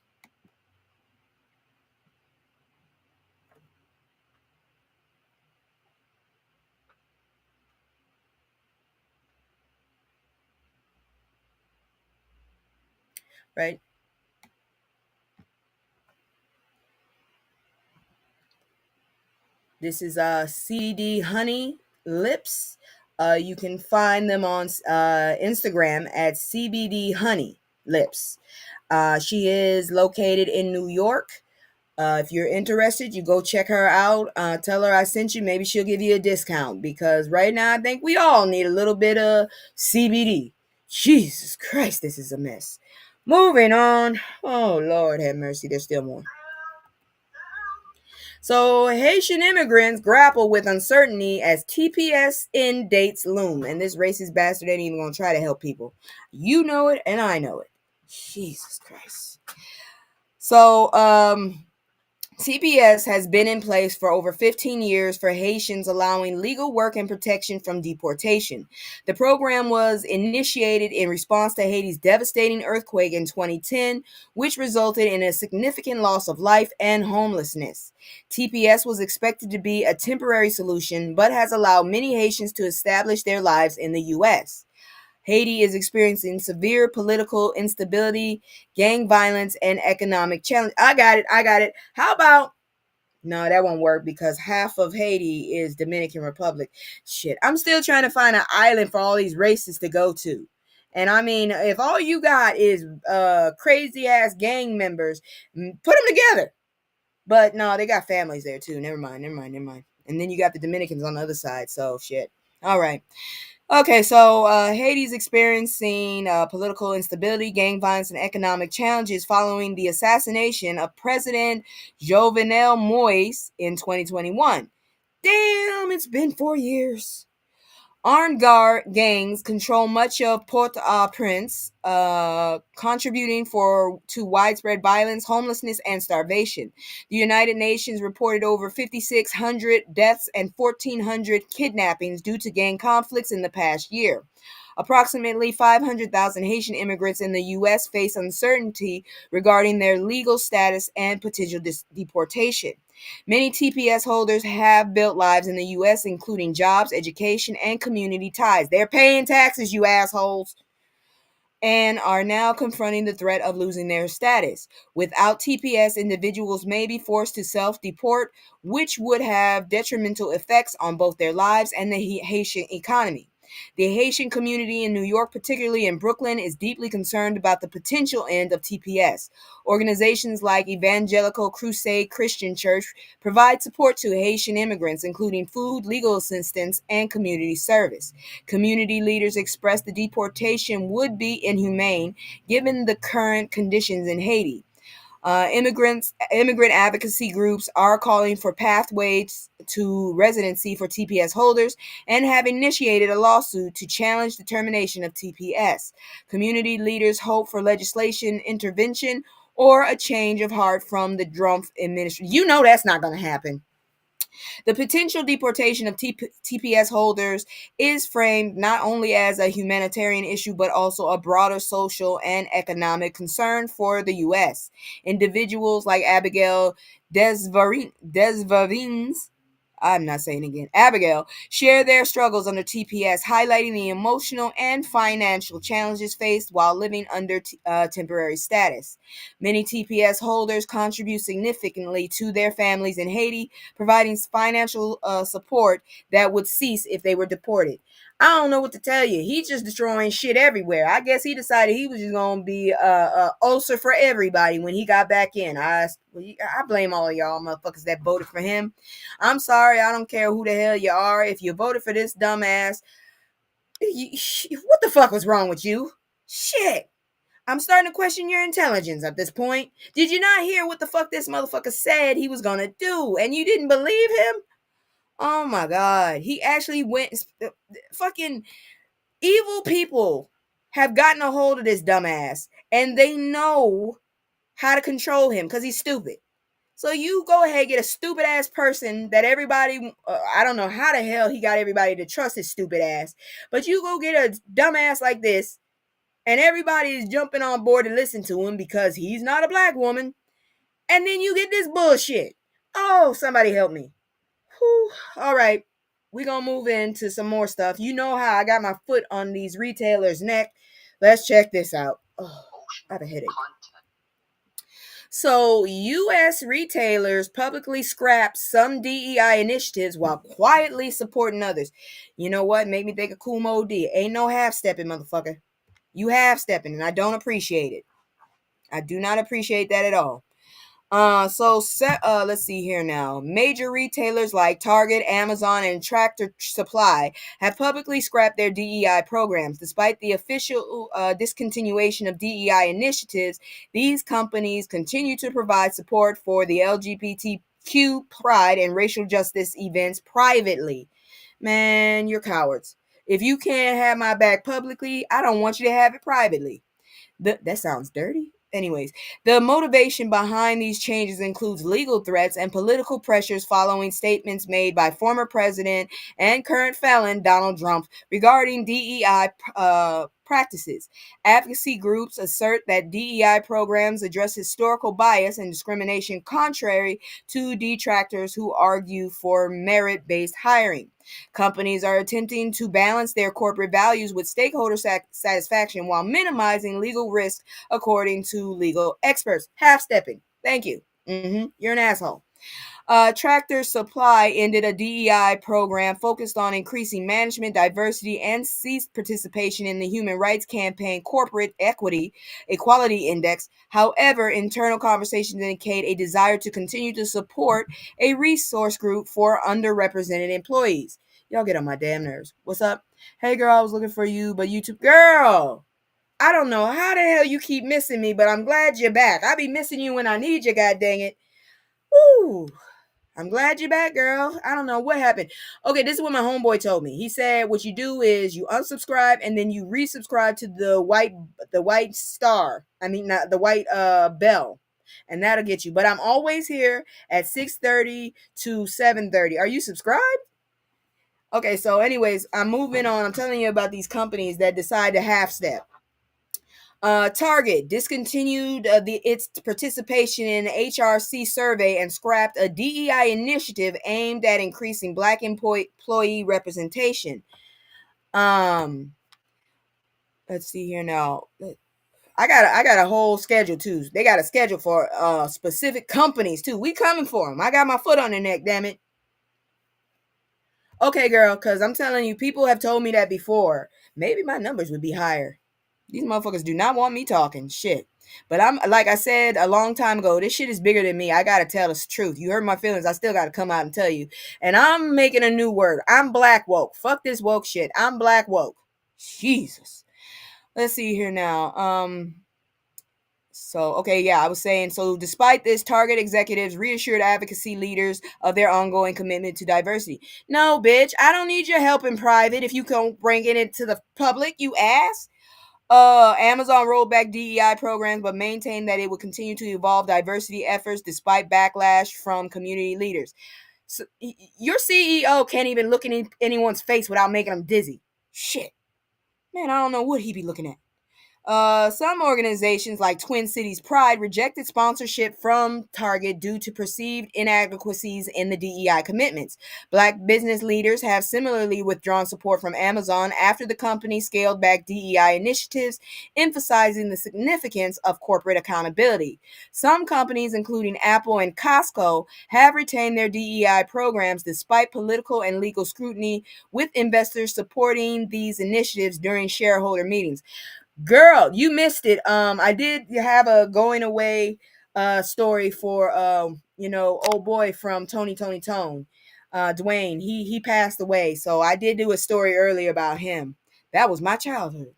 Right? This is CBD Honey Lips. You can find them on Instagram at CBD Honey Lips. She is located in New York. If you're interested, you go check her out. Tell her I sent you. Maybe she'll give you a discount because right now I think we all need a little bit of CBD. Jesus Christ, this is a mess. Moving on. Oh, Lord have mercy. There's still more. So, Haitian immigrants grapple with uncertainty as TPS end dates loom. And this racist bastard ain't even going to try to help people. You know it, and I know it. Jesus Christ. So, TPS has been in place for over 15 years for Haitians, allowing legal work and protection from deportation. The program was initiated in response to Haiti's devastating earthquake in 2010, which resulted in a significant loss of life and homelessness. TPS was expected to be a temporary solution, but has allowed many Haitians to establish their lives in the U.S. Haiti is experiencing severe political instability, gang violence, and economic challenge. I got it. How about no, that won't work because half of Haiti is Dominican Republic. Shit, I'm still trying to find an island for all these races to go to. And I mean, if all you got is crazy ass gang members, put them together. But no, they got families there too. Never mind. And then you got the Dominicans on the other side. So shit. All right. Okay, so Haiti's experiencing political instability, gang violence, and economic challenges following the assassination of President Jovenel Moise in 2021. Damn, it's been 4 years. Armed gangs control much of Port-au-Prince, contributing to widespread violence, homelessness, and starvation. The United Nations reported over 5,600 deaths and 1,400 kidnappings due to gang conflicts in the past year. Approximately 500,000 Haitian immigrants in the U.S. face uncertainty regarding their legal status and potential deportation. Many TPS holders have built lives in the U.S., including jobs, education, and community ties. They're paying taxes, you assholes, and are now confronting the threat of losing their status. Without TPS, individuals may be forced to self-deport, which would have detrimental effects on both their lives and the Haitian economy. The Haitian community in New York, particularly in Brooklyn, is deeply concerned about the potential end of TPS. Organizations like Evangelical Crusade Christian Church provide support to Haitian immigrants, including food, legal assistance, and community service. Community leaders expressed the deportation would be inhumane given the current conditions in Haiti. Immigrant advocacy groups are calling for pathways to residency for TPS holders and have initiated a lawsuit to challenge the termination of TPS. Community leaders hope for legislation intervention or a change of heart from the Trump administration. You know that's not going to happen. The potential deportation of TPS holders is framed not only as a humanitarian issue, but also a broader social and economic concern for the U.S. Individuals like Abigail Desvavins, I'm not saying again, Abigail, share their struggles under TPS, highlighting the emotional and financial challenges faced while living under temporary status. Many TPS holders contribute significantly to their families in Haiti, providing financial support that would cease if they were deported. I don't know what to tell you. He's just destroying shit everywhere. I guess he decided he was just going to be a ulcer for everybody when he got back in. I blame all of y'all motherfuckers that voted for him. I'm sorry. I don't care who the hell you are. If you voted for this dumbass, what the fuck was wrong with you? Shit. I'm starting to question your intelligence at this point. Did you not hear what the fuck this motherfucker said he was going to do and you didn't believe him? Oh my God. He actually went. Fucking evil people have gotten a hold of this dumbass and they know how to control him because he's stupid. So you go ahead and get a stupid ass person that everybody, I don't know how the hell he got everybody to trust his stupid ass, but you go get a dumbass like this and everybody is jumping on board to listen to him because he's not a black woman. And then you get this bullshit. Oh, somebody help me. Whew. All right. We're going to move into some more stuff. You know how I got my foot on these retailers' neck. Let's check this out. Oh, I have a headache. So, U.S. retailers publicly scrapped some DEI initiatives while quietly supporting others. You know what? Made me think of Cool Mo D. Ain't no half-stepping, motherfucker. You half-stepping, and I don't appreciate it. I do not appreciate that at all. Let's see here now. Major retailers like Target, Amazon, and Tractor Supply have publicly scrapped their DEI programs. Despite the official discontinuation of DEI initiatives, these companies continue to provide support for the LGBTQ pride and racial justice events privately. Man, you're cowards. If you can't have my back publicly, I don't want you to have it privately. That sounds dirty. Anyways, the motivation behind these changes includes legal threats and political pressures following statements made by former president and current felon Donald Trump regarding DEI practices. Advocacy groups assert that DEI programs address historical bias and discrimination, contrary to detractors who argue for merit-based hiring. Companies are attempting to balance their corporate values with stakeholder satisfaction while minimizing legal risk, according to legal experts. Half-stepping. Thank you. You're an asshole. Tractor Supply ended a DEI program focused on increasing management diversity and ceased participation in the Human Rights Campaign Corporate Equality Index. However, internal conversations indicate a desire to continue to support a resource group for underrepresented employees. Y'all get on my damn nerves. What's up? Hey girl, I was looking for you, but YouTube girl, I don't know how the hell you keep missing me, but I'm glad you're back. I be missing you when I need you, god dang it. Woo. I'm glad you're back, girl. I don't know what happened. Okay, this is what my homeboy told me. He said what you do is you unsubscribe and then you resubscribe to the white star. I mean, not the white bell. And that'll get you. But I'm always here at 6:30 to 7:30. Are you subscribed? Okay, so anyways, I'm moving on. I'm telling you about these companies that decide to half step. Target discontinued its participation in an HRC survey and scrapped a DEI initiative aimed at increasing Black employee representation. Let's see here now. I got a whole schedule too. They got a schedule for specific companies too. We coming for them. I got my foot on their neck. Damn it. Okay, girl, because I'm telling you, people have told me that before. Maybe my numbers would be higher. These motherfuckers do not want me talking shit. But I'm like I said a long time ago, this shit is bigger than me. I gotta tell the truth. You hurt my feelings. I still gotta come out and tell you. And I'm making a new word. I'm black woke. Fuck this woke shit. I'm black woke. Jesus. Let's see here now. I was saying, so despite this, Target executives reassured advocacy leaders of their ongoing commitment to diversity. No, bitch, I don't need your help in private if you can't bring it to the public, you ass. Amazon rolled back DEI programs, but maintained that it would continue to evolve diversity efforts despite backlash from community leaders. So, your CEO can't even look in anyone's face without making them dizzy. Shit. Man, I don't know what he be looking at. Some organizations like Twin Cities Pride rejected sponsorship from Target due to perceived inadequacies in the DEI commitments. Black business leaders have similarly withdrawn support from Amazon after the company scaled back DEI initiatives, emphasizing the significance of corporate accountability. Some companies, including Apple and Costco, have retained their DEI programs despite political and legal scrutiny, with investors supporting these initiatives during shareholder meetings. Girl, you missed it. I did have a going away story for old boy from Tony Tone. Dwayne. He passed away. So I did do a story earlier about him. That was my childhood.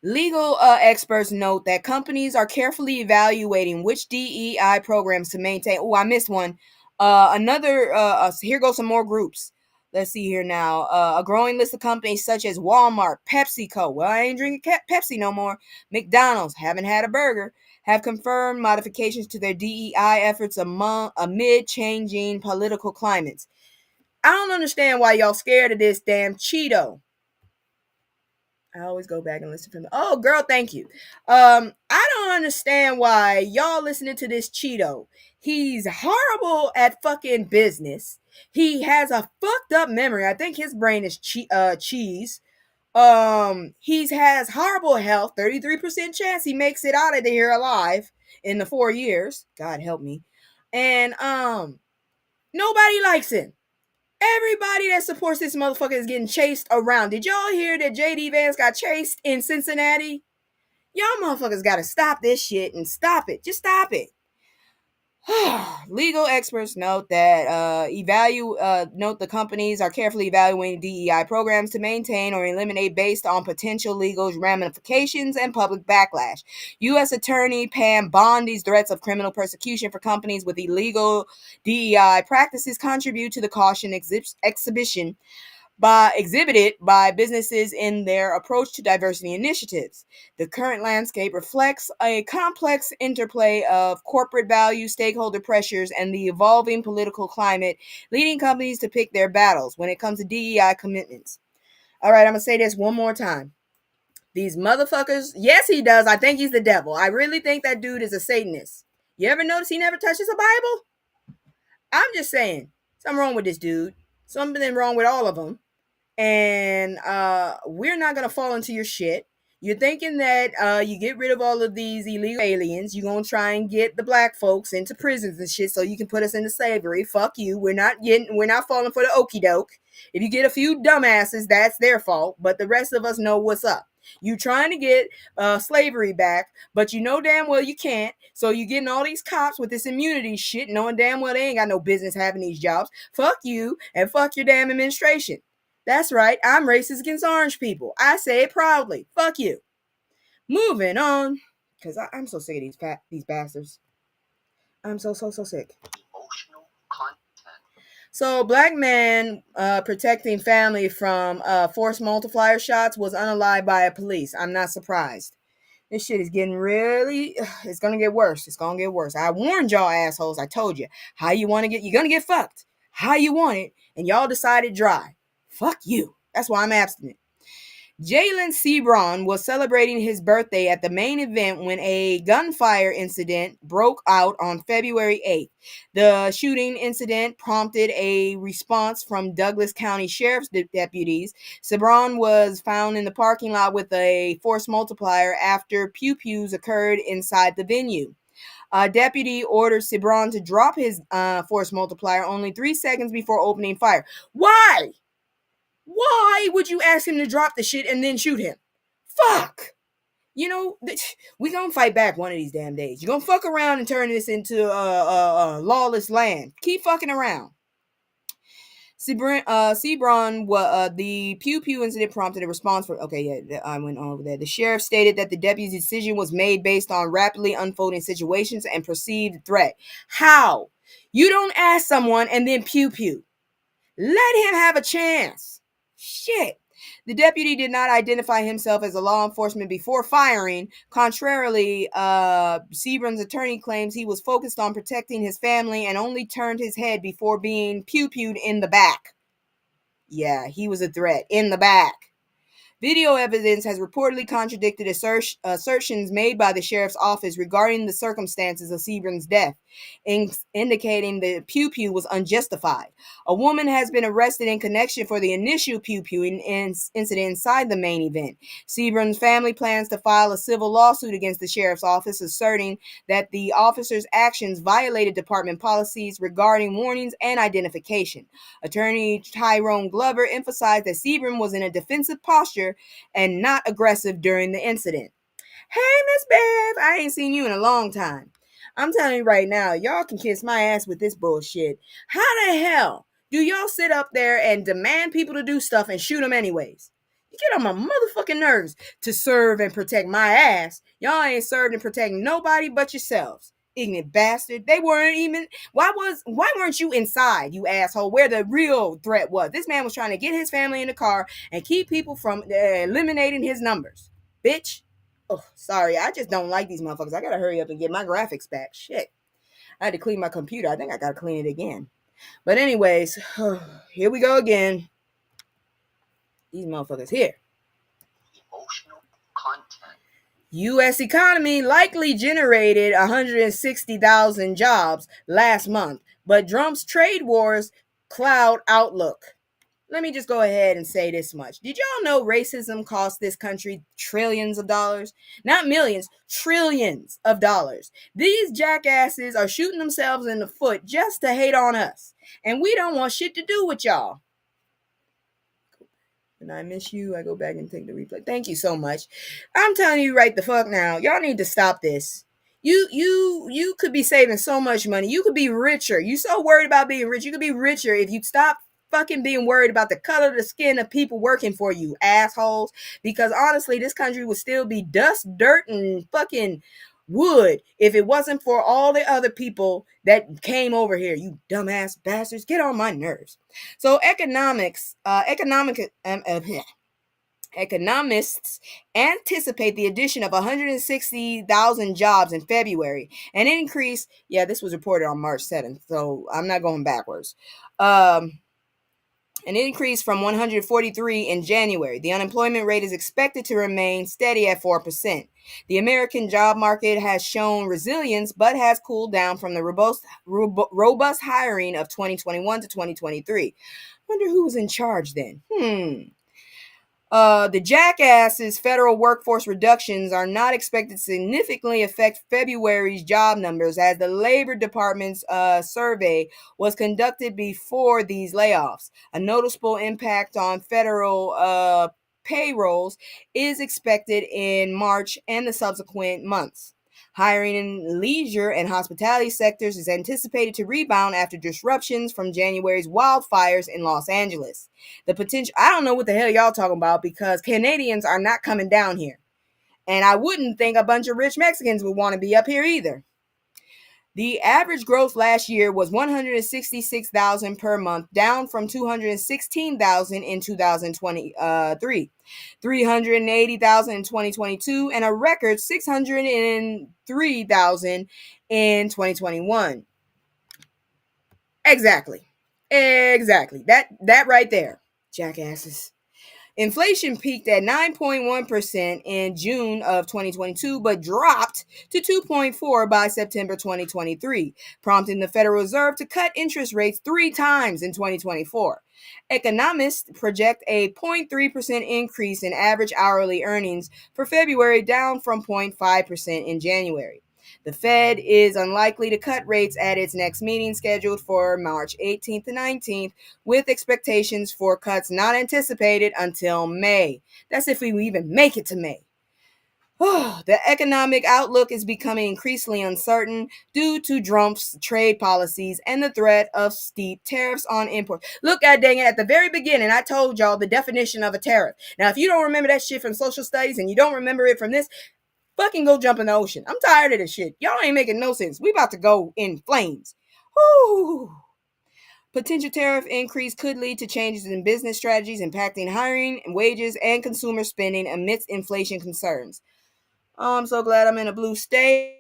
Legal experts note that companies are carefully evaluating which DEI programs to maintain. Oh, I missed one. Here goes some more groups. Let's see here now. A growing list of companies such as Walmart, PepsiCo. Well, I ain't drinking Pepsi no more. McDonald's, haven't had a burger, have confirmed modifications to their DEI efforts amid changing political climates. I don't understand why y'all scared of this damn Cheeto. I always go back and listen to them. Oh, girl, thank you. I don't understand why y'all listening to this Cheeto. He's horrible at fucking business. He has a fucked up memory. I think his brain is cheese. He has horrible health. 33% chance he makes it out of here alive in the 4 years. God help me. And nobody likes him. Everybody that supports this motherfucker is getting chased around. Did y'all hear that JD Vance got chased in Cincinnati? Y'all motherfuckers gotta stop this shit and stop it. Just stop it. Legal experts note that note the companies are carefully evaluating DEI programs to maintain or eliminate based on potential legal ramifications and public backlash. U.S. Attorney Pam Bondi's threats of criminal persecution for companies with illegal DEI practices contribute to the caution exhibited by businesses in their approach to diversity initiatives. The current landscape reflects a complex interplay of corporate values, stakeholder pressures, and the evolving political climate, leading companies to pick their battles when it comes to DEI commitments. All right, I'm going to say this one more time. These motherfuckers, yes, he does. I think he's the devil. I really think that dude is a Satanist. You ever notice he never touches a Bible? I'm just saying, something wrong with this dude. Something wrong with all of them. And we're not gonna fall into your shit. You're thinking that you get rid of all of these illegal aliens, you're gonna try and get the black folks into prisons and shit so you can put us into slavery. Fuck you. We're not falling for the okie doke. If you get a few dumbasses, that's their fault, but the rest of us know what's up. You trying to get slavery back, but you know damn well you can't. So you getting all these cops with this immunity shit, knowing damn well they ain't got no business having these jobs. Fuck you and fuck your damn administration. That's right, I'm racist against orange people. I say it proudly. Fuck you. Moving on, because I'm so sick of these bastards. I'm so sick. Emotional content. So, black man protecting family from force multiplier shots was unalived by a police. I'm not surprised. This shit is getting really, it's going to get worse. It's going to get worse. I warned y'all assholes. I told you. How you want to get, you're going to get fucked. How you want it, and y'all decided dry. Fuck you. That's why I'm abstinent. Jalen Sebron was celebrating his birthday at the main event when a gunfire incident broke out on February 8th. The shooting incident prompted a response from Douglas County Sheriff's deputies. Sebron was found in the parking lot with a force multiplier after pew-pews occurred inside the venue. A deputy ordered Sebron to drop his force multiplier only 3 seconds before opening fire. Why? Why would you ask him to drop the shit and then shoot him? Fuck! You know, we gonna fight back one of these damn days. You're gonna fuck around and turn this into a lawless land. Keep fucking around. Sebron, the pew-pew incident prompted a response for... Okay, yeah, I went over there. The sheriff stated that the deputy's decision was made based on rapidly unfolding situations and perceived threat. How? You don't ask someone and then pew-pew. Let him have a chance. Shit. The deputy did not identify himself as a law enforcement before firing. Contrarily, Sebron's attorney claims he was focused on protecting his family and only turned his head before being pew-pewed in the back. Yeah, he was a threat. In the back. Video evidence has reportedly contradicted assertions made by the sheriff's office regarding the circumstances of Sebron's death, indicating the pew-pew was unjustified. A woman has been arrested in connection for the initial pew-pew incident inside the main event. Sebron's family plans to file a civil lawsuit against the sheriff's office, asserting that the officer's actions violated department policies regarding warnings and identification. Attorney Tyrone Glover emphasized that Sebron was in a defensive posture and not aggressive during the incident. Hey, Miss Bev, I ain't seen you in a long time. I'm telling you right now, y'all can kiss my ass with this bullshit. How the hell do y'all sit up there and demand people to do stuff and shoot them anyways? You get on my motherfucking nerves to serve and protect my ass. Y'all ain't served and protect nobody but yourselves. Ignorant bastard. They weren't even. Why weren't you inside, you asshole? Where the real threat was. This man was trying to get his family in the car and keep people from eliminating his numbers. Bitch. Oh, sorry. I just don't like these motherfuckers. I gotta hurry up and get my graphics back. Shit. I had to clean my computer. I think I gotta clean it again. But anyways, here we go again. These motherfuckers here. Emotional content. U.S. economy likely generated 160,000 jobs last month, but Trump's trade wars cloud outlook. Let me just go ahead and say this much. Did y'all know racism cost this country trillions of dollars? Not millions, trillions of dollars. These jackasses are shooting themselves in the foot just to hate on us. And we don't want shit to do with y'all. And I miss you. I go back and take the replay. Thank you so much. I'm telling you right the fuck now. Y'all need to stop this. You could be saving so much money. You could be richer. You so worried about being rich. You could be richer if you stop fucking being worried about the color of the skin of people working for you, assholes. Because honestly, this country would still be dust, dirt, and fucking would if it wasn't for all the other people that came over here. You dumbass bastards, get on my nerves. So economists anticipate the addition of 160,000 jobs in February, an increase. Yeah, this was reported on March 7th, so I'm not going backwards. An increase from 143 in January. The unemployment rate is expected to remain steady at 4%. The American job market has shown resilience, but has cooled down from the robust hiring of 2021 to 2023. Wonder who was in charge then. The jackasses' federal workforce reductions are not expected to significantly affect February's job numbers, as the Labor Department's survey was conducted before these layoffs. A noticeable impact on federal payrolls is expected in March and the subsequent months. Hiring in leisure and hospitality sectors is anticipated to rebound after disruptions from January's wildfires in Los Angeles. The potential, I don't know what the hell y'all talking about, because Canadians are not coming down here. And I wouldn't think a bunch of rich Mexicans would want to be up here either. The average growth last year was 166,000 per month, down from 216,000 in 2023, 380,000 in 2022, and a record 603,000 in 2021. Exactly. That right there, jackasses. Inflation peaked at 9.1% in June of 2022, but dropped to 2.4% by September 2023, prompting the Federal Reserve to cut interest rates 3 times in 2024. Economists project a 0.3% increase in average hourly earnings for February, down from 0.5% in January. The Fed is unlikely to cut rates at its next meeting, scheduled for March 18th to 19th, with expectations for cuts not anticipated until May. That's if we even make it to May. The economic outlook is becoming increasingly uncertain due to Trump's trade policies and the threat of steep tariffs on imports. Look, dang it, at the very beginning, I told y'all the definition of a tariff. Now, if you don't remember that shit from social studies and you don't remember it from this, fucking go jump in the ocean. I'm tired of this shit. Y'all ain't making no sense. We about to go in flames. Whew. Potential tariff increase could lead to changes in business strategies, impacting hiring, wages, and consumer spending amidst inflation concerns. Oh, I'm so glad I'm in a blue state.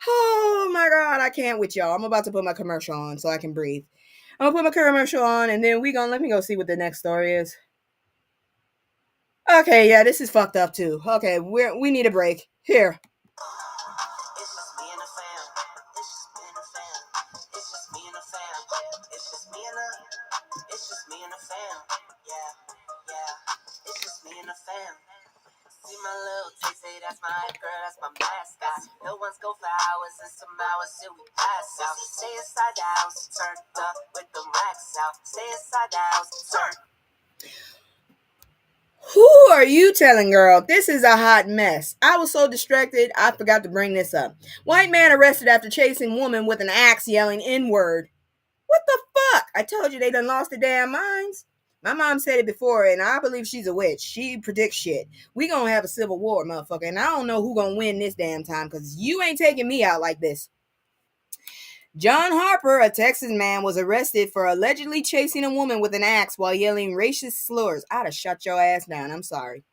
Oh my God, I can't with y'all. I'm about to put my commercial on so I can breathe. I'm gonna put my commercial on, and then let me go see what the next story is. Okay, yeah, this is fucked up too. Okay, we need a break. Here. It's just me and the fam. It's just me and the fam. It's just me and the fam. It's just me and the. It's just me and the fam. Yeah, yeah. It's just me and the fam. See my little T, say that's my girl, that's my mascot. No one's go for hours and some hours till we pass out. Stay inside the house, turned up with the racks out. Stay inside the house, turn. Who are you telling, girl? This is a hot mess. I was so distracted, I forgot to bring this up. White man arrested after chasing woman with an axe, yelling N-word. What the fuck? I told you they done lost their damn minds. My mom said it before, and I believe she's a witch. She predicts shit. We gonna have a civil war, motherfucker, and I don't know who gonna win this damn time, because you ain't taking me out like this. John Harper, a Texas man, was arrested for allegedly chasing a woman with an axe while yelling racist slurs. I'd have shut your ass down. I'm sorry.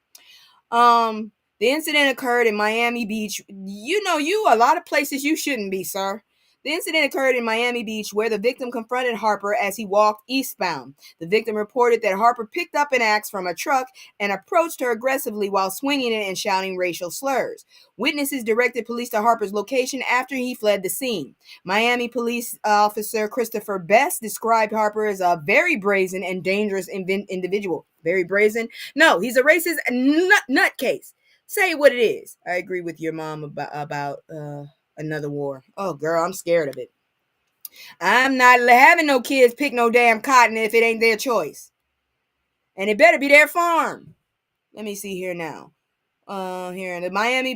The incident occurred in Miami Beach. You a lot of places you shouldn't be, sir. The incident occurred in Miami Beach where the victim confronted Harper as he walked eastbound. The victim reported that Harper picked up an axe from a truck and approached her aggressively while swinging it and shouting racial slurs. Witnesses directed police to Harper's location after he fled the scene. Miami police officer Christopher Best described Harper as a very brazen and dangerous individual. Very brazen? No, he's a racist nutcase. Say what it is. I agree with your mom about another war. Oh, girl, I'm scared of it. I'm not having no kids pick no damn cotton if it ain't their choice. And it better be their farm. Let me see here now. Here in the Miami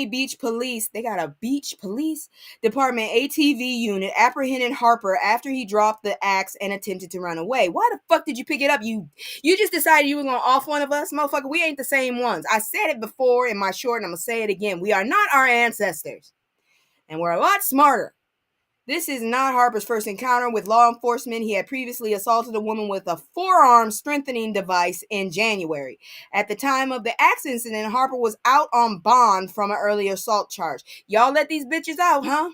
Beach Police, they got a beach police department ATV unit apprehended Harper after he dropped the axe and attempted to run away. Why the fuck did you pick it up? You just decided you were gonna off one of us, motherfucker. We ain't the same ones. I said it before in my short, and I'm gonna say it again. We are not our ancestors, and we're a lot smarter. This is not Harper's first encounter with law enforcement. He had previously assaulted a woman with a forearm strengthening device in January. At the time of the axe incident, Harper was out on bond from an earlier assault charge. Y'all let these bitches out, huh?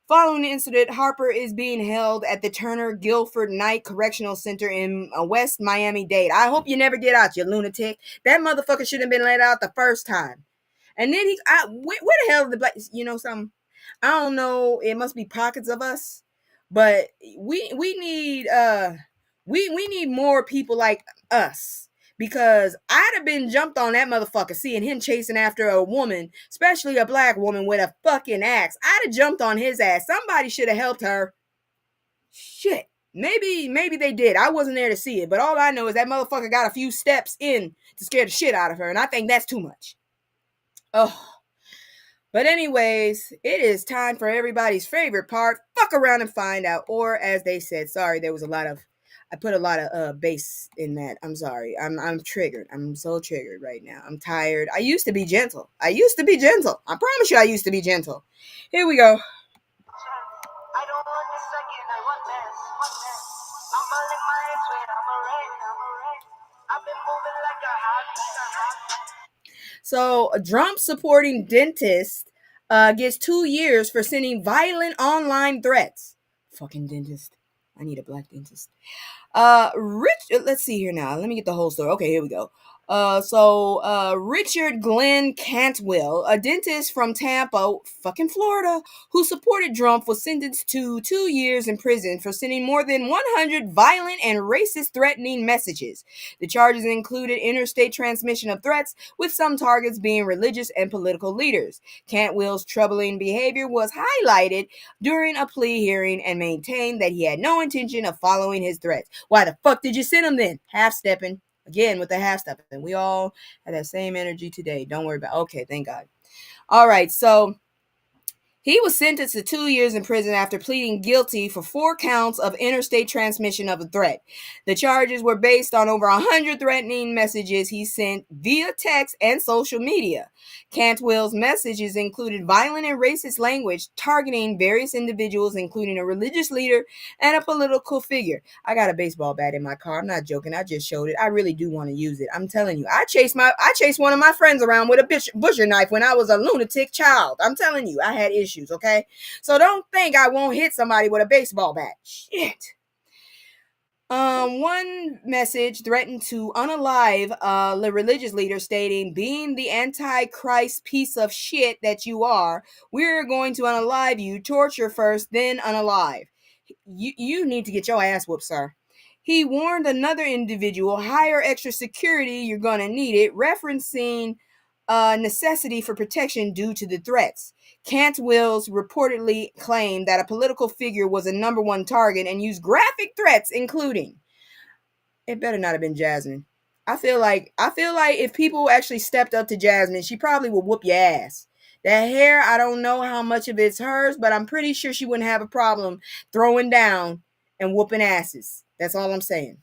Following the incident, Harper is being held at the Turner Guilford Knight Correctional Center in West Miami-Dade. I hope you never get out, you lunatic. That motherfucker should have been let out the first time. And then where the hell are the black, something? I don't know. It must be pockets of us, but we need we need more people like us, because I'd have been jumped on that motherfucker seeing him chasing after a woman, especially a black woman with a fucking axe. I'd have jumped on his ass. Somebody should have helped her. Shit. Maybe they did. I wasn't there to see it, but all I know is that motherfucker got a few steps in to scare the shit out of her, and I think that's too much. Oh. But anyways, it is time for everybody's favorite part. Fuck around and find out. Or as they said, sorry, I put a lot of bass in that. I'm sorry. I'm triggered. I'm so triggered right now. I'm tired. I used to be gentle. I promise you I used to be gentle. Here we go. I don't want this second, I want this. I'ma lick my ex with, I'm alright. I've been moving like a hot. So, a Trump supporting dentist gets 2 years for sending violent online threats. Fucking dentist. I need a black dentist. Let's see here now. Let me get the whole story. Okay, here we go. Richard Glenn Cantwell, a dentist from Tampa, fucking Florida, who supported Trump, was sentenced to 2 years in prison for sending more than 100 violent and racist threatening messages. The charges included interstate transmission of threats, with some targets being religious and political leaders. Cantwell's troubling behavior was highlighted during a plea hearing and maintained that he had no intention of following his threats. Why the fuck did you send him then? Half-stepping. Again, with the half-stepping. We all have that same energy today. Don't worry about it. Okay, thank God. All right, so he was sentenced to 2 years in prison after pleading guilty for 4 counts of interstate transmission of a threat. The charges were based on over 100 threatening messages he sent via text and social media. Cantwell's messages included violent and racist language targeting various individuals, including a religious leader and a political figure. I got a baseball bat in my car. I'm not joking. I just showed it. I really do want to use it. I'm telling you. I chased one of my friends around with a butcher knife when I was a lunatic child. I'm telling you. I had issues, okay? So don't think I won't hit somebody with a baseball bat. Shit. One message threatened to unalive the religious leader, stating, "Being the antichrist piece of shit that you are, we're going to unalive you, torture first, then unalive. You need to get your ass whooped, sir." He warned another individual, "Hire extra security, you're gonna need it," referencing necessity for protection due to the threats. Cantwell's reportedly claimed that a political figure was a number one target and used graphic threats, including, it better not have been Jasmine. I feel like if people actually stepped up to Jasmine, she probably would whoop your ass. That hair, I don't know how much of it's hers, but I'm pretty sure she wouldn't have a problem throwing down and whooping asses. That's all I'm saying.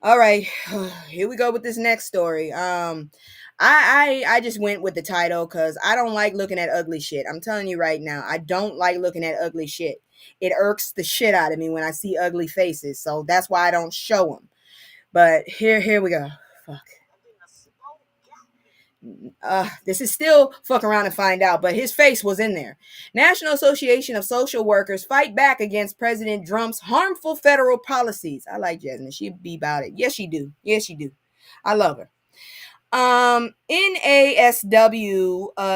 All right, here we go with this next story. I just went with the title because I don't like looking at ugly shit. I'm telling you right now, I don't like looking at ugly shit. It irks the shit out of me when I see ugly faces, so that's why I don't show them. But here we go. Fuck. This is still fuck around and find out, but his face was in there. National Association of Social Workers fight back against President Trump's harmful federal policies. I like Jasmine. She be about it. Yes, she do. Yes, she do. I love her. NASW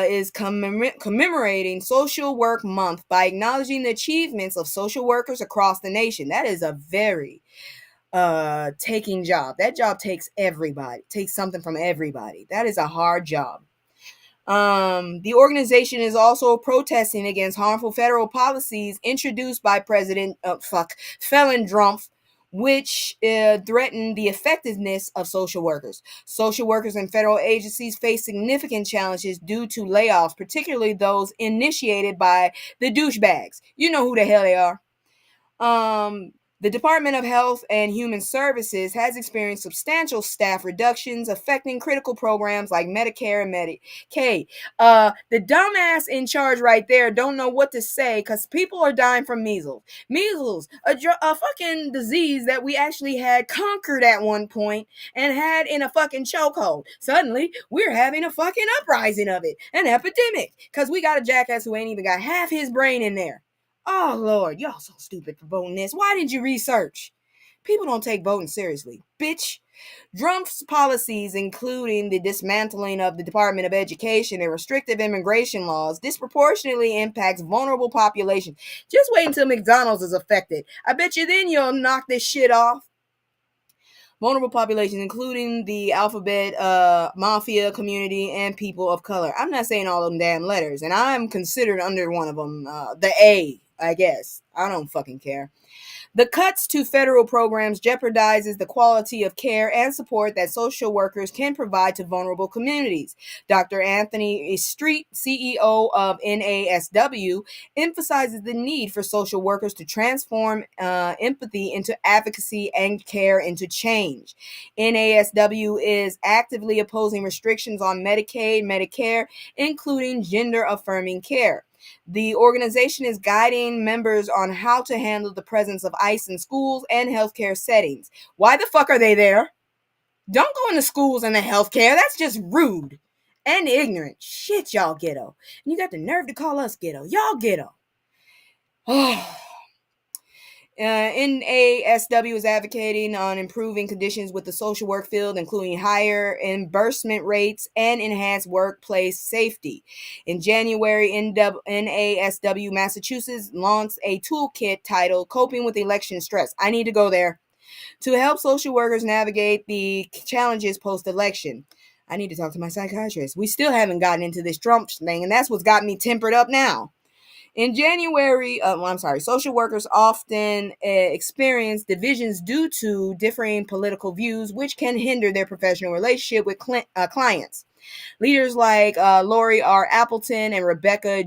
is commemorating Social Work Month by acknowledging the achievements of social workers across the nation. That is a very taking job. That job takes everybody, takes something from everybody. That is a hard job. The organization is also protesting against harmful federal policies introduced by President Felon Trump, which threaten the effectiveness of social workers. Social workers and federal agencies face significant challenges due to layoffs, particularly those initiated by the douchebags. You know who the hell they are. The Department of Health and Human Services has experienced substantial staff reductions affecting critical programs like Medicare and Medicaid. The dumbass in charge right there don't know what to say because people are dying from measles. Measles, a fucking disease that we actually had conquered at one point and had in a fucking chokehold. Suddenly, we're having a fucking uprising of it, an epidemic, because we got a jackass who ain't even got half his brain in there. Oh, Lord, y'all so stupid for voting this. Why didn't you research? People don't take voting seriously. Bitch. Trump's policies, including the dismantling of the Department of Education and restrictive immigration laws, disproportionately impacts vulnerable populations. Just wait until McDonald's is affected. I bet you then you'll knock this shit off. Vulnerable populations, including the alphabet mafia community and people of color. I'm not saying all of them damn letters, and I'm considered under one of them, the A, I guess. I don't fucking care. The cuts to federal programs jeopardizes the quality of care and support that social workers can provide to vulnerable communities. Dr. Anthony Street, CEO of NASW, emphasizes the need for social workers to transform empathy into advocacy and care into change. NASW is actively opposing restrictions on Medicaid, Medicare, including gender-affirming care. The organization is guiding members on how to handle the presence of ICE in schools and healthcare settings. Why the fuck are they there? Don't go into schools and the healthcare. That's just rude and ignorant. Shit, y'all ghetto. And you got the nerve to call us ghetto. Y'all ghetto. Oh. NASW is advocating on improving conditions with the social work field, including higher reimbursement rates and enhanced workplace safety. In January, NASW Massachusetts launched a toolkit titled Coping with Election Stress. I need to go there. To help social workers navigate the challenges post-election. I need to talk to my psychiatrist. We still haven't gotten into this Trump thing, and that's what's got me tempered up now. In January, social workers often experience divisions due to differing political views, which can hinder their professional relationship with clients. Leaders like Lori R. Appleton and Rebecca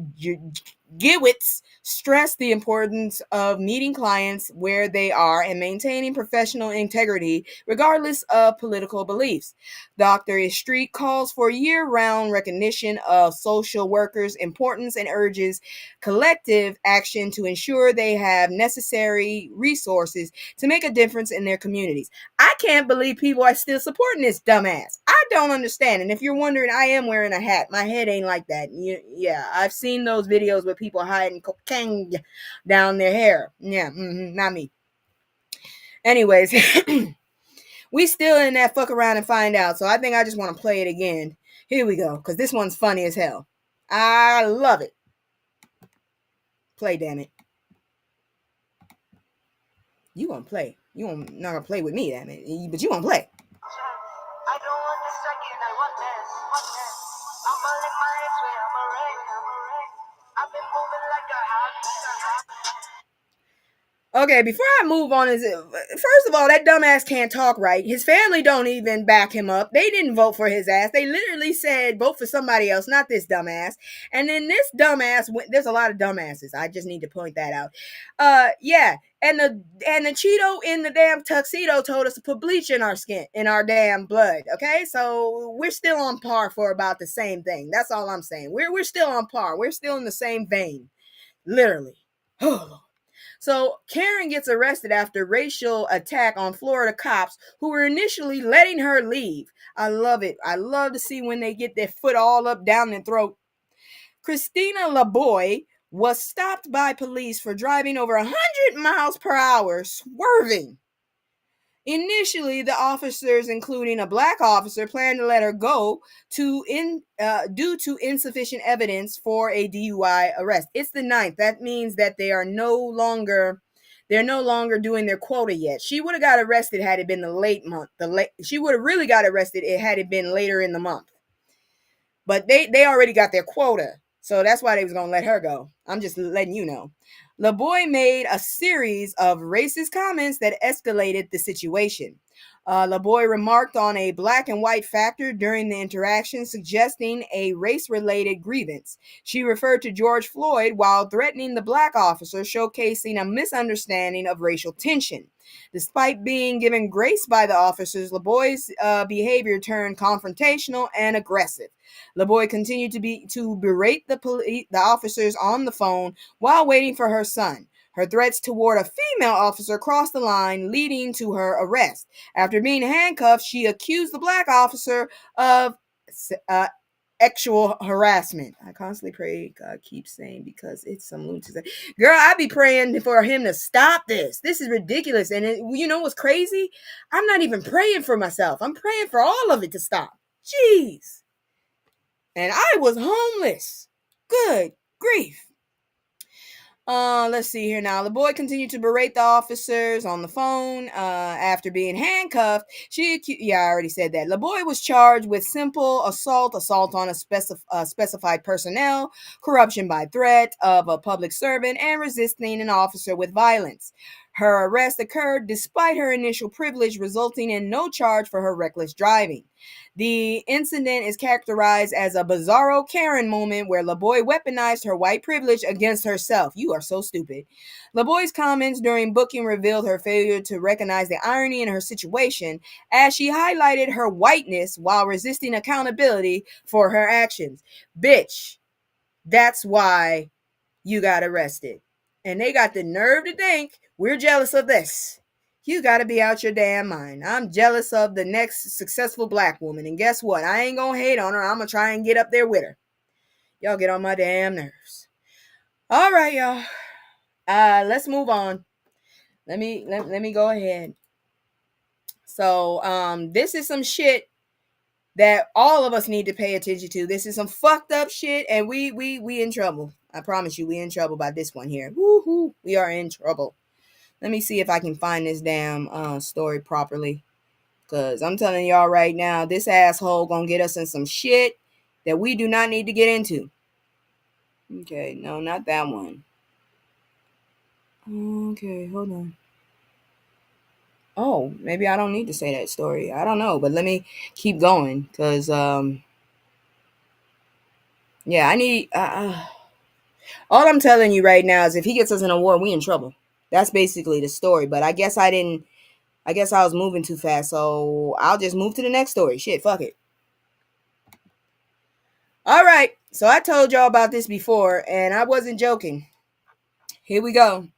Giwitz stress the importance of meeting clients where they are and maintaining professional integrity regardless of political beliefs. Dr. Street calls for year-round recognition of social workers' importance and urges collective action to ensure they have necessary resources to make a difference in their communities. I can't believe people are still supporting this dumbass. I don't understand. And if you're wondering, I am wearing a hat. My head ain't like that. Yeah, I've seen those videos with people hiding cocaine down their hair. Yeah, not me. Anyways, we still in that fuck around and find out. So I think I just want to play it again. Here we go, because this one's funny as hell. I love it. Play, damn it. You gonna play. You not gonna play with me, damn it. But you gonna play. I don't want the second, I want this. I'ma lick my hands with, I'm a ring. I've been moving like a hot. Okay, before I move on, first of all, that dumbass can't talk right. His family don't even back him up. They didn't vote for his ass. They literally said vote for somebody else, not this dumbass. And then this dumbass there's a lot of dumbasses. I just need to point that out. Yeah, and the Cheeto in the damn tuxedo told us to put bleach in our skin, in our damn blood. Okay, so we're still on par for about the same thing. That's all I'm saying. We're still on par. We're still in the same vein, literally. Oh. So Karen gets arrested after racial attack on Florida cops who were initially letting her leave. I love it. I love to see when they get their foot all up down their throat. Christina LaBoy was stopped by police for driving over 100 miles per hour, swerving. Initially, the officers, including a black officer, planned to let her go due to insufficient evidence for a DUI arrest. It's the 9th. That means that they're no longer doing their quota yet. She would have got arrested had it been the late month. She would have really got arrested had it been later in the month. But they already got their quota. So that's why they was going to let her go. I'm just letting you know. LaBoy made a series of racist comments that escalated the situation. LaBoy remarked on a black and white factor during the interaction, suggesting a race-related grievance. She referred to George Floyd while threatening the black officer, showcasing a misunderstanding of racial tension. Despite being given grace by the officers, LaBoy's behavior turned confrontational and aggressive. LaBoy continued to berate the officers on the phone while waiting for her son. Her threats toward a female officer crossed the line, leading to her arrest. After being handcuffed, she accused the black officer of sexual harassment. I constantly pray God keeps saying, because it's some lunacy. Girl, I be praying for him to stop this. This is ridiculous. And you know what's crazy? I'm not even praying for myself. I'm praying for all of it to stop. Jeez. And I was homeless. Good grief. Let's see here now. The boy continued to berate the officers on the phone. After being handcuffed, I already said that. LaBoy was charged with simple assault on a specified personnel, corruption by threat of a public servant, and resisting an officer with violence. Her arrest occurred despite her initial privilege, resulting in no charge for her reckless driving. The incident is characterized as a bizarro Karen moment where LaBoy weaponized her white privilege against herself. You are so stupid. LaBoy's comments during booking revealed her failure to recognize the irony in her situation, as she highlighted her whiteness while resisting accountability for her actions. Bitch, that's why you got arrested. And they got the nerve to think we're jealous of this. You got to be out your damn mind. I'm jealous of the next successful black woman. And guess what? I ain't going to hate on her. I'm going to try and get up there with her. Y'all get on my damn nerves. All right, y'all. Let's move on. Let me go ahead. So, this is some shit that all of us need to pay attention to. This is some fucked up shit, and we in trouble. I promise you, we in trouble by this one here. Woohoo! We are in trouble. Let me see if I can find this damn story properly. Because I'm telling y'all right now, this asshole gonna get us in some shit that we do not need to get into. Okay, no, not that one. Okay, hold on. Oh, maybe I don't need to say that story. I don't know, but let me keep going. Because, yeah, I need... all I'm telling you right now is if he gets us an award, we in trouble. That's basically the story. But I guess I was moving too fast, so I'll just move to the next story. Shit, fuck it. All right, so I told y'all about this before, and I wasn't joking. Here we go.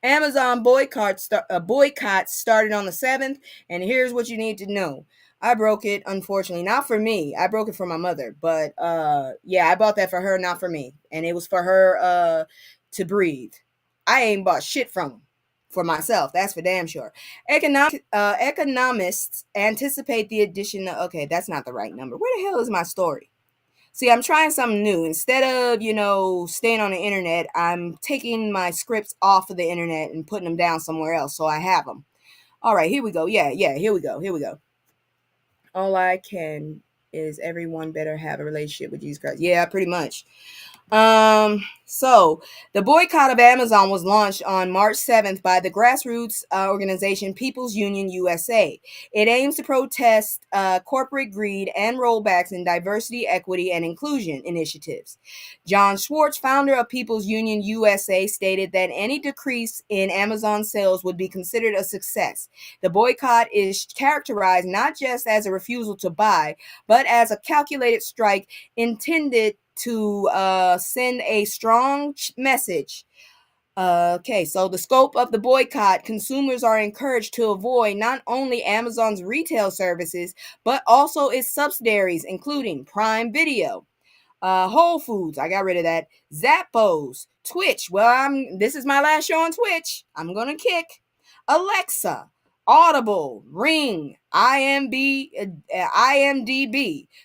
Amazon boycott started on the 7th, and here's what you need to know. I broke it, unfortunately. Not for me. I broke it for my mother. But, yeah, I bought that for her, not for me. And it was for her to breathe. I ain't bought shit from them. For myself. That's for damn sure. Economists anticipate the addition of... Okay, that's not the right number. Where the hell is my story? See, I'm trying something new. Instead of, staying on the internet, I'm taking my scripts off of the internet and putting them down somewhere else so I have them. All right, here we go. Yeah, here we go. All I can is everyone better have a relationship with Jesus Christ. Yeah, pretty much. So the boycott of Amazon was launched on March 7th by the grassroots organization People's Union USA. It aims to protest corporate greed and rollbacks in diversity, equity, and inclusion initiatives. John Schwartz, founder of People's Union USA, stated that any decrease in Amazon sales would be considered a success. The boycott is characterized not just as a refusal to buy, but as a calculated strike intended to send a strong message. Okay, so the scope of the boycott, consumers are encouraged to avoid not only Amazon's retail services, but also its subsidiaries, including Prime Video, Whole Foods, I got rid of that, Zappos, Twitch. Well, this is my last show on Twitch. I'm gonna kick. Alexa, Audible, Ring, IMDb.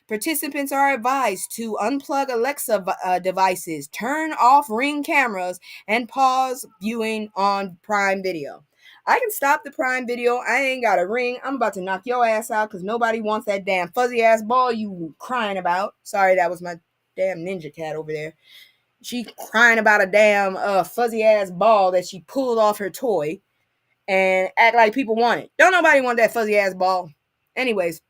Participants are advised to unplug Alexa devices, turn off Ring cameras, and pause viewing on Prime Video. I can stop the Prime Video. I ain't got a Ring. I'm about to knock your ass out because nobody wants that damn fuzzy ass ball you crying about. Sorry, that was my damn ninja cat over there. She crying about a damn fuzzy ass ball that she pulled off her toy and act like people want it. Don't nobody want that fuzzy ass ball. Anyways,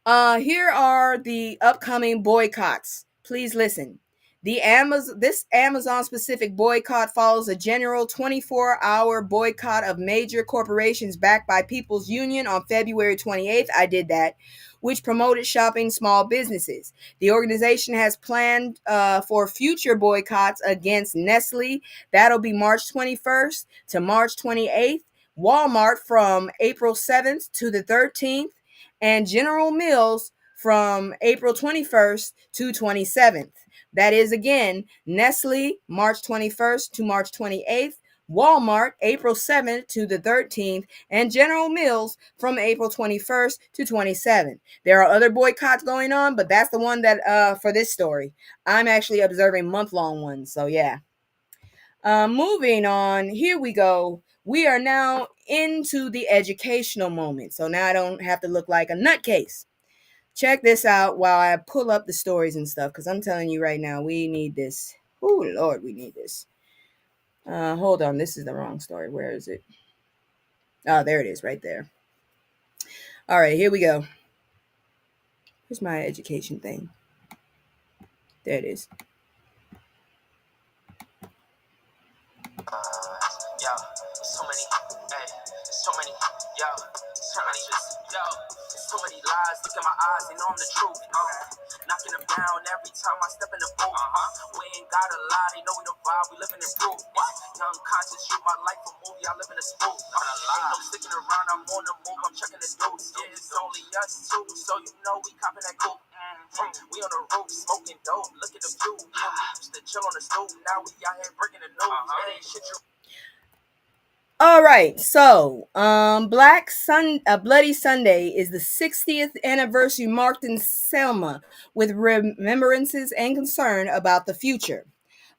here are the upcoming boycotts. Please listen. This Amazon specific boycott follows a general 24-hour boycott of major corporations backed by People's Union on February 28th. I did that, which promoted shopping small businesses. The organization has planned for future boycotts against Nestle. That'll be March 21st to March 28th. Walmart from April 7th to the 13th, and General Mills from April 21st to 27th. That is again Nestle March 21st to March 28th, Walmart April 7th to the 13th, and General Mills from April 21st to 27th. There are other boycotts going on, but that's the one that for this story. I'm actually observing month-long ones, so yeah. Moving on, here we go. We are now into the educational moment, so now I don't have to look like a nutcase. Check this out while I pull up the stories and stuff, because I'm telling you right now, we need this. Oh, Lord, we need this. Hold on, this is the wrong story. Where is it? Oh, there it is, right there. All right, here we go. Here's my education thing. There it is. So many lies, look in my eyes, they know I'm the truth. Knocking them down every time I step in the booth. We ain't gotta lie, they know we the vibe, we living in proof. Young conscious, shoot my life a movie, I live in a spoof. Ain't no sticking around, I'm on the move, I'm checking the dudes. Yeah, it's only us two, so you know we copping that coupe. We on the roof, smoking dope, look at the view. Yeah, we used to chill on the stoop, now we out here breaking the news. It ain't shit you. All right, so Bloody Sunday is the 60th anniversary marked in Selma with remembrances and concern about the future.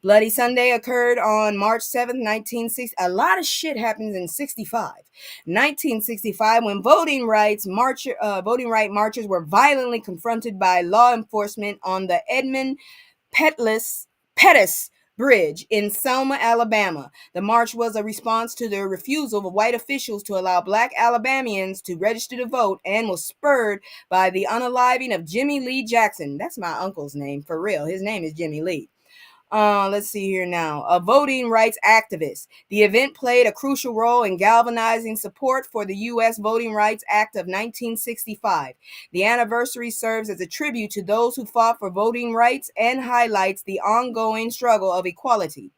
Bloody Sunday occurred on March 7th, 1960. A lot of shit happens in 65. 1965, when voting right marchers were violently confronted by law enforcement on the Edmund Pettus Bridge in Selma, Alabama. The march was a response to the refusal of white officials to allow black Alabamians to register to vote and was spurred by the unaliving of Jimmy Lee Jackson. That's my uncle's name, for real. His name is Jimmy Lee. Let's see here now. A voting rights activist. The event played a crucial role in galvanizing support for the U.S. Voting Rights Act of 1965. The anniversary serves as a tribute to those who fought for voting rights and highlights the ongoing struggle of equality.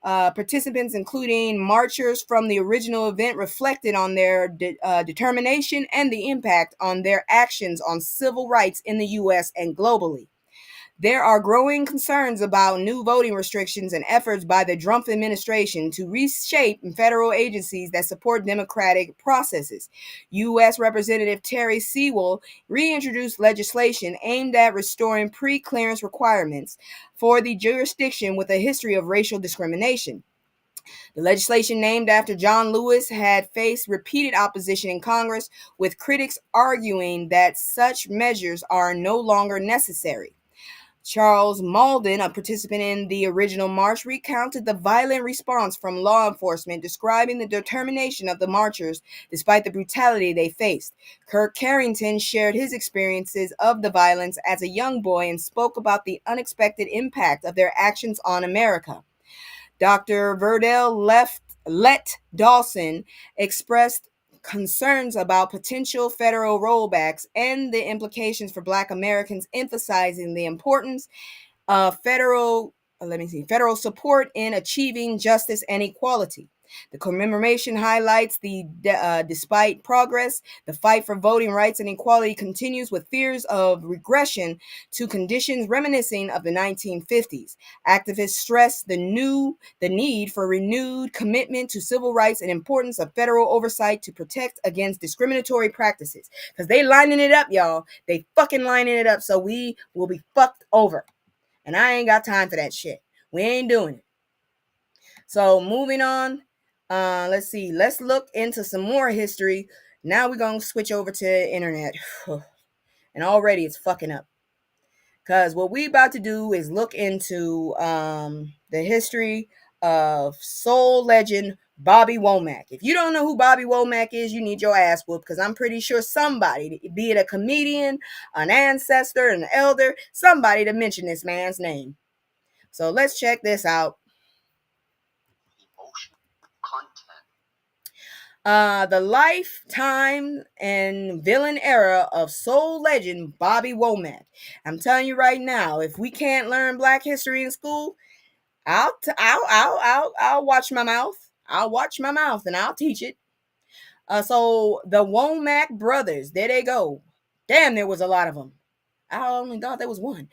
Participants, including marchers from the original event, reflected on their determination and the impact on their actions on civil rights in the U.S. and globally. There are growing concerns about new voting restrictions and efforts by the Trump administration to reshape federal agencies that support democratic processes. U.S. Representative Terry Sewell reintroduced legislation aimed at restoring pre-clearance requirements for the jurisdiction with a history of racial discrimination. The legislation, named after John Lewis, had faced repeated opposition in Congress, with critics arguing that such measures are no longer necessary. Charles Malden, a participant in the original march, recounted the violent response from law enforcement, describing the determination of the marchers despite the brutality they faced. Kirk Carrington shared his experiences of the violence as a young boy and spoke about the unexpected impact of their actions on America. Dr. Let Dawson expressed concerns about potential federal rollbacks and the implications for Black Americans, emphasizing the importance federal federal support in achieving justice and equality. The commemoration highlights despite progress, the fight for voting rights and equality continues with fears of regression to conditions reminiscent of the 1950s. Activists stress the need for renewed commitment to civil rights and importance of federal oversight to protect against discriminatory practices. Because they lining it up, y'all. They fucking lining it up so we will be fucked over. And I ain't got time for that shit. We ain't doing it. So moving on. Let's see. Let's look into some more history. Now we're gonna switch over to the internet. And already it's fucking up. Cause what we about to do is look into the history of soul legend Bobby Womack. If you don't know who Bobby Womack is, you need your ass whooped, because I'm pretty sure somebody, be it a comedian, an ancestor, an elder, somebody to mention this man's name. So let's check this out. Emotional content. The lifetime and villain era of soul legend Bobby Womack. I'm telling you right now, if we can't learn Black history in school, I'll watch my mouth. I'll watch my mouth and I'll teach it. So the Womack brothers, there they go. Damn, there was a lot of them. I only thought there was one.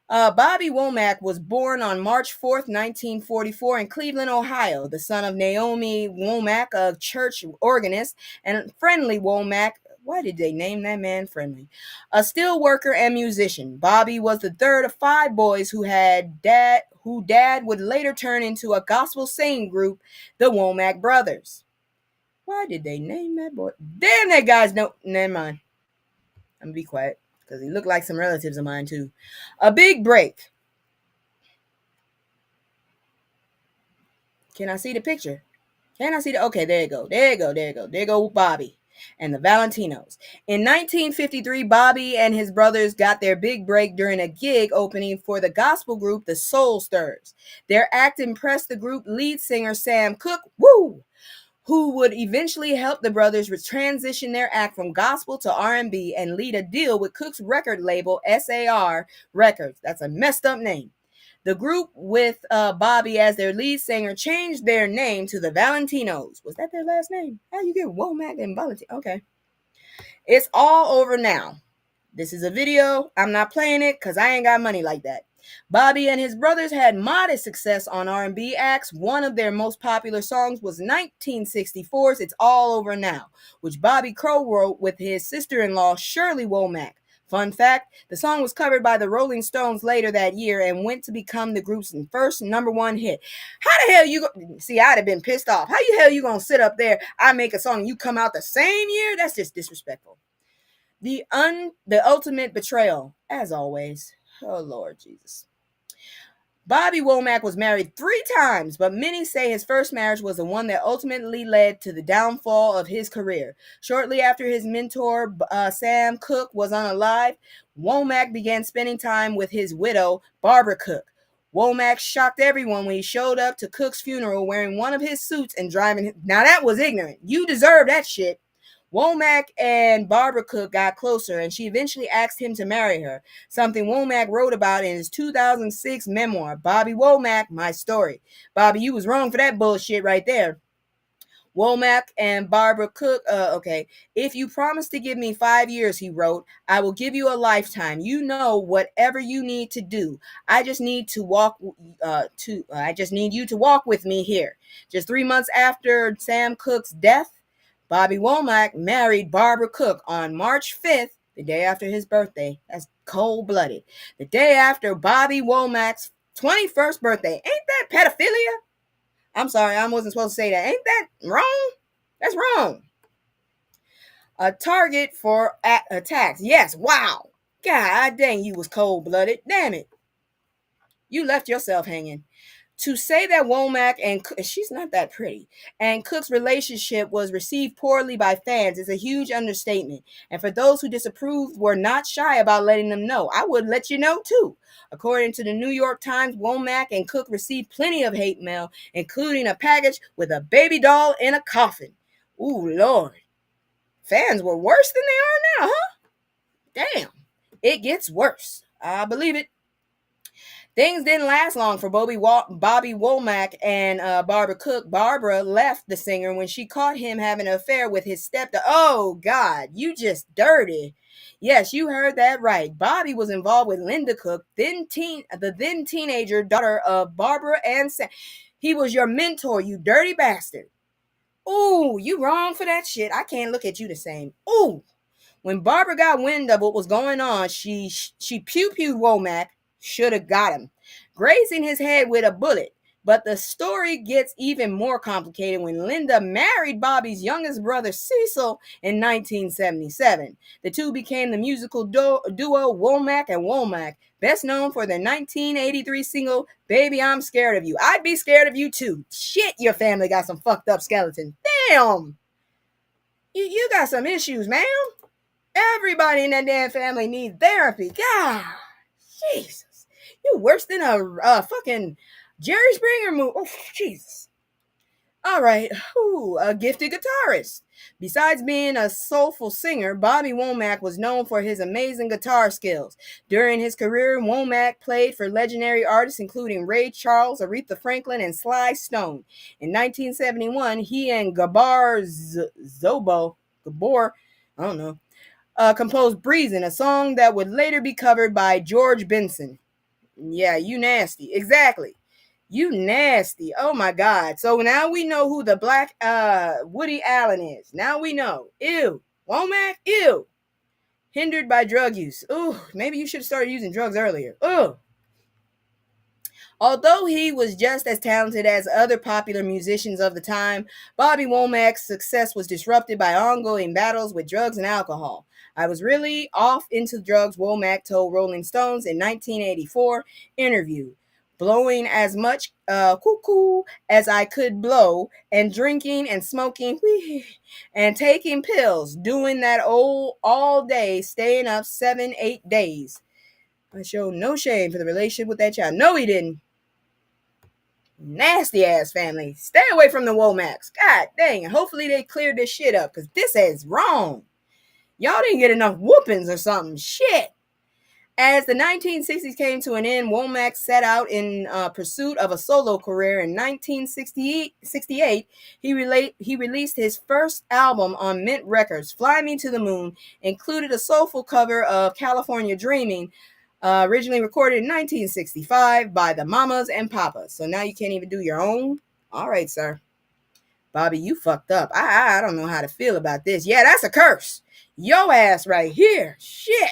Bobby Womack was born on March 4th, 1944 in Cleveland, Ohio, the son of Naomi Womack, a church organist, and Friendly Womack. Why did they name that man Friendly? A steel worker and musician. Bobby was the third of 5 boys who dad would later turn into a gospel singing group, the Womack Brothers. Why did they name that boy? Damn, that guy's never mind. I'm gonna be quiet, because he looked like some relatives of mine too. A big break. Can I see the picture? Can I see the? Okay, there you go. There you go. There you go. There you go, Bobby and the Valentinos. In 1953, Bobby and his brothers got their big break during a gig opening for the gospel group the Soul Stirrers. Their act impressed the group lead singer Sam Cooke, who would eventually help the brothers transition their act from gospel to R&B and lead a deal with Cooke's record label SAR Records. That's a messed up name. The group, with Bobby as their lead singer, changed their name to the Valentinos. Was that their last name? How you get Womack and Valentino? Okay. It's all over now. This is a video. I'm not playing it because I ain't got money like that. Bobby and his brothers had modest success on R&B acts. One of their most popular songs was 1964's It's All Over Now, which Bobby Crow wrote with his sister-in-law Shirley Womack. Fun fact, the song was covered by the Rolling Stones later that year and went to become the group's first #1 hit. How the hell you see, I'd have been pissed off. How the hell you gonna sit up there, I make a song, you come out the same year? That's just disrespectful. The ultimate betrayal, as always. Oh, Lord Jesus. Bobby Womack was married 3 times, but many say his first marriage was the one that ultimately led to the downfall of his career. Shortly after his mentor, Sam Cooke, was unalive, Womack began spending time with his widow, Barbara Cooke. Womack shocked everyone when he showed up to Cooke's funeral wearing one of his suits and driving. Now that was ignorant. You deserve that shit. Womack and Barbara Cooke got closer, and she eventually asked him to marry her, something Womack wrote about in his 2006 memoir, Bobby Womack, My Story. Bobby, you was wrong for that bullshit right there. Womack and Barbara Cooke, okay. If you promise to give me 5 years, he wrote, I will give you a lifetime. You know, whatever you need to do. I just need to I just need you to walk with me here. Just 3 months after Sam Cooke's death, Bobby Womack married Barbara Cooke on March 5th, the day after his birthday. That's cold-blooded. The day after Bobby Womack's 21st birthday. Ain't that pedophilia? I'm sorry, I wasn't supposed to say that. Ain't that wrong? That's wrong. A target for attacks. Yes, wow. God dang, you was cold-blooded. Damn it. You left yourself hanging. To say that Womack and she's not that pretty and Cook's relationship was received poorly by fans is a huge understatement. And for those who disapproved, were not shy about letting them know. I would let you know too. According to the New York Times, Womack and Cook received plenty of hate mail, including a package with a baby doll in a coffin. Ooh, Lord. Fans were worse than they are now, huh? Damn. It gets worse. I believe it. Things didn't last long for Bobby Womack and Barbara Cook. Barbara left the singer when she caught him having an affair with his stepdaughter. Oh, God, you just dirty. Yes, you heard that right. Bobby was involved with Linda Cook, the then teenager daughter of Barbara and Sam. He was your mentor, you dirty bastard. Ooh, you wrong for that shit. I can't look at you the same. Ooh. When Barbara got wind of what was going on, she pew-pewed Womack, should have got him, grazing his head with a bullet. But the story gets even more complicated when Linda married Bobby's youngest brother, Cecil, in 1977. The two became the musical duo Womack and Womack, best known for their 1983 single, Baby, I'm Scared of You. I'd be scared of you too. Shit, your family got some fucked up skeletons. Damn! You got some issues, man. Everybody in that damn family needs therapy. God, Jesus. You worse than a fucking Jerry Springer movie. Oh, Jesus. All right. Ooh, a gifted guitarist. Besides being a soulful singer, Bobby Womack was known for his amazing guitar skills. During his career, Womack played for legendary artists including Ray Charles, Aretha Franklin, and Sly Stone. In 1971, he and Gabor, I don't know, composed Breezin', a song that would later be covered by George Benson. Yeah, you nasty. Exactly. You nasty. Oh my God. So now we know who the black Woody Allen is. Now we know. Ew. Womack? Ew. Hindered by drug use. Ooh, maybe you should have started using drugs earlier. Ugh. Although he was just as talented as other popular musicians of the time, Bobby Womack's success was disrupted by ongoing battles with drugs and alcohol. I was really off into drugs, Womack told Rolling Stones in 1984 interview. Blowing as much cuckoo as I could blow, and drinking and smoking, and taking pills, doing that all day, staying up 7-8 days. I showed no shame for the relationship with that child. No, he didn't. Nasty ass family. Stay away from the Womacks. God dang. Hopefully they cleared this shit up because this is wrong. Y'all didn't get enough whoopings or something. Shit. As the 1960s came to an end, Womack set out in pursuit of a solo career. In 1968, he released his first album on Mint Records, Fly Me to the Moon, included a soulful cover of California Dreaming, originally recorded in 1965 by the Mamas and Papas. So now you can't even do your own? All right, sir. Bobby, you fucked up. I don't know how to feel about this. Yeah, that's a curse. Yo ass right here. Shit.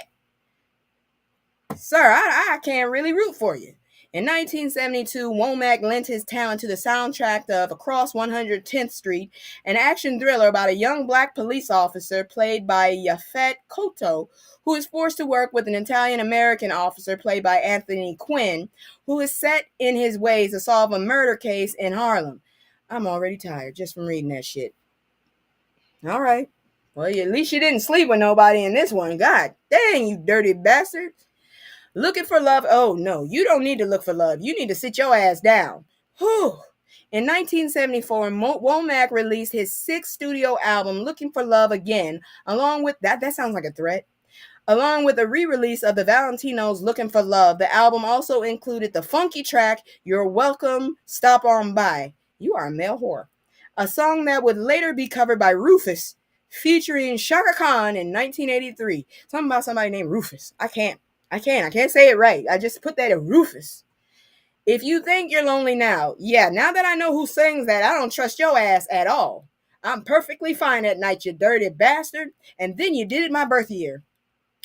Sir, I can't really root for you. In 1972, Womack lent his talent to the soundtrack of Across 110th Street, an action thriller about a young black police officer played by Yaphet Kotto, who is forced to work with an Italian-American officer played by Anthony Quinn, who is set in his ways to solve a murder case in Harlem. I'm already tired just from reading that shit. All right. Well, at least you didn't sleep with nobody in this one. God dang, you dirty bastard. Looking for love? Oh, no, you don't need to look for love. You need to sit your ass down. Whew. In 1974, Womack released his sixth studio album, Looking for Love Again, along with that sounds like a threat. Along with a re-release of the Valentinos' Looking for Love, the album also included the funky track, You're Welcome, Stop On By. You are a male whore. A song that would later be covered by Rufus, featuring Shaka Khan in 1983. Something about somebody named Rufus. I can't say it right. I just put that in Rufus. If you think you're lonely now, yeah, now that I know who sings that, I don't trust your ass at all. I'm perfectly fine at night, you dirty bastard. And then you did it my birth year.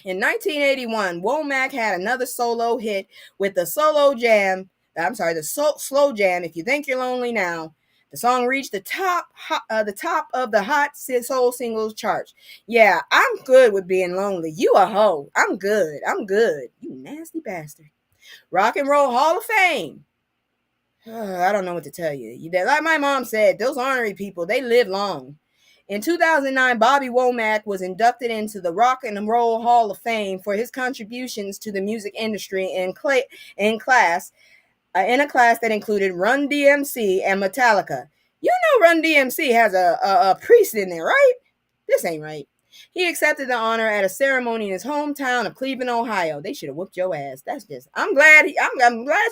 In 1981, Womack had another solo hit with the slow jam, If You Think You're Lonely Now. The song reached the top of the hot soul singles chart. Yeah, I'm good with being lonely. You a hoe. I'm good. You nasty bastard. Rock and Roll Hall of Fame. I don't know what to tell you. Like my mom said, those honorary people, they live long. In 2009, Bobby Womack was inducted into the Rock and Roll Hall of Fame for his contributions to the music industry in a class that included Run DMC and Metallica. You know Run DMC has a priest in there, right? This ain't right. He accepted the honor at a ceremony in his hometown of Cleveland, Ohio. They should have whooped your ass. That's just. I'm glad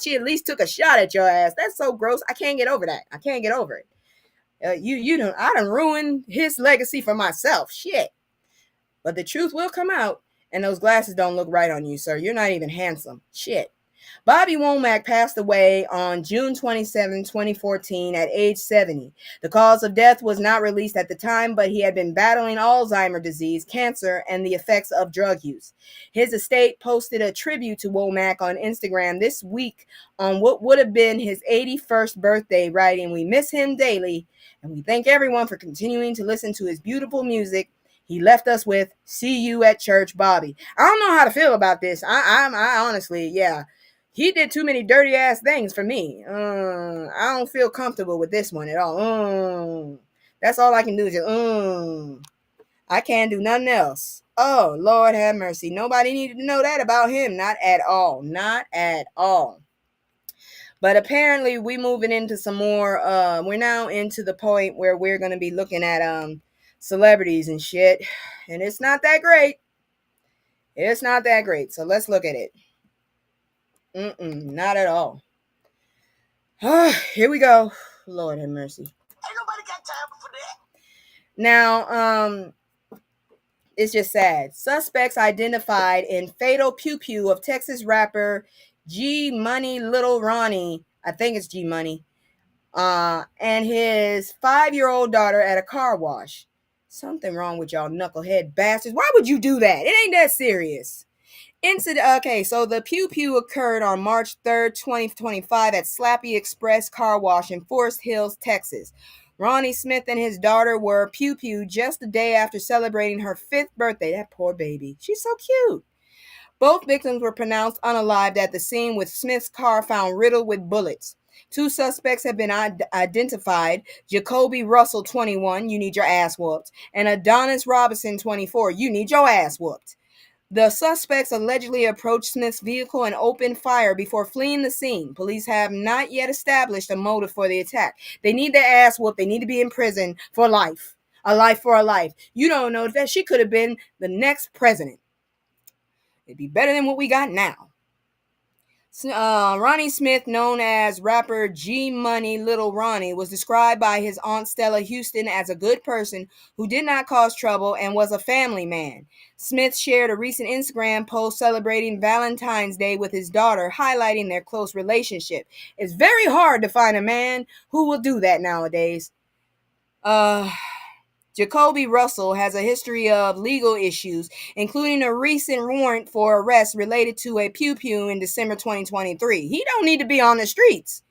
she at least took a shot at your ass. That's so gross. I can't get over that. I can't get over it. I done ruined his legacy for myself. Shit. But the truth will come out, and those glasses don't look right on you, sir. You're not even handsome. Shit. Bobby Womack passed away on June 27, 2014 at age 70. The cause of death was not released at the time, but he had been battling Alzheimer's disease, cancer, and the effects of drug use. His estate posted a tribute to Womack on Instagram this week on what would have been his 81st birthday, writing, "We miss him daily, and we thank everyone for continuing to listen to his beautiful music. He left us with, see you at church, Bobby." I don't know how to feel about this. I honestly, yeah. He did too many dirty ass things for me. I don't feel comfortable with this one at all. That's all I can do is just, I can't do nothing else. Oh, Lord have mercy. Nobody needed to know that about him. Not at all. Not at all. But apparently we moving into some more, we're now into the point where we're going to be looking at, celebrities and shit. And it's not that great. It's not that great. So let's look at it. Not at all. Here we go. Lord have mercy. Ain't nobody got time for that. Now, it's just sad. Suspects identified in fatal pew-pew of Texas rapper G Money Little Ronnie. I think it's G Money. And his 5-year-old daughter at a car wash. Something wrong with y'all knucklehead bastards. Why would you do that? It ain't that serious. Okay, so the pew-pew occurred on March 3rd, 2025 at Slappy Express Car Wash in Forest Hills, Texas. Ronnie Smith and his daughter were pew-pew just a day after celebrating her 5th birthday. That poor baby. She's so cute. Both victims were pronounced unalived at the scene, with Smith's car found riddled with bullets. 2 suspects have been identified: Jacoby Russell, 21, you need your ass whooped, and Adonis Robinson, 24, you need your ass whooped. The suspects allegedly approached Smith's vehicle and opened fire before fleeing the scene. Police have not yet established a motive for the attack. They need their ass whooped. They need to be in prison for life. A life for a life. You don't know that she could have been the next president. It'd be better than what we got now. Ronnie Smith, known as rapper G Money Little Ronnie, was described by his aunt Stella Houston as a good person who did not cause trouble and was a family man. Smith shared a recent Instagram post celebrating Valentine's Day with his daughter, highlighting their close relationship. It's very hard to find a man who will do that nowadays. Jacoby Russell has a history of legal issues, including a recent warrant for arrest related to a pew-pew in December 2023. He don't need to be on the streets.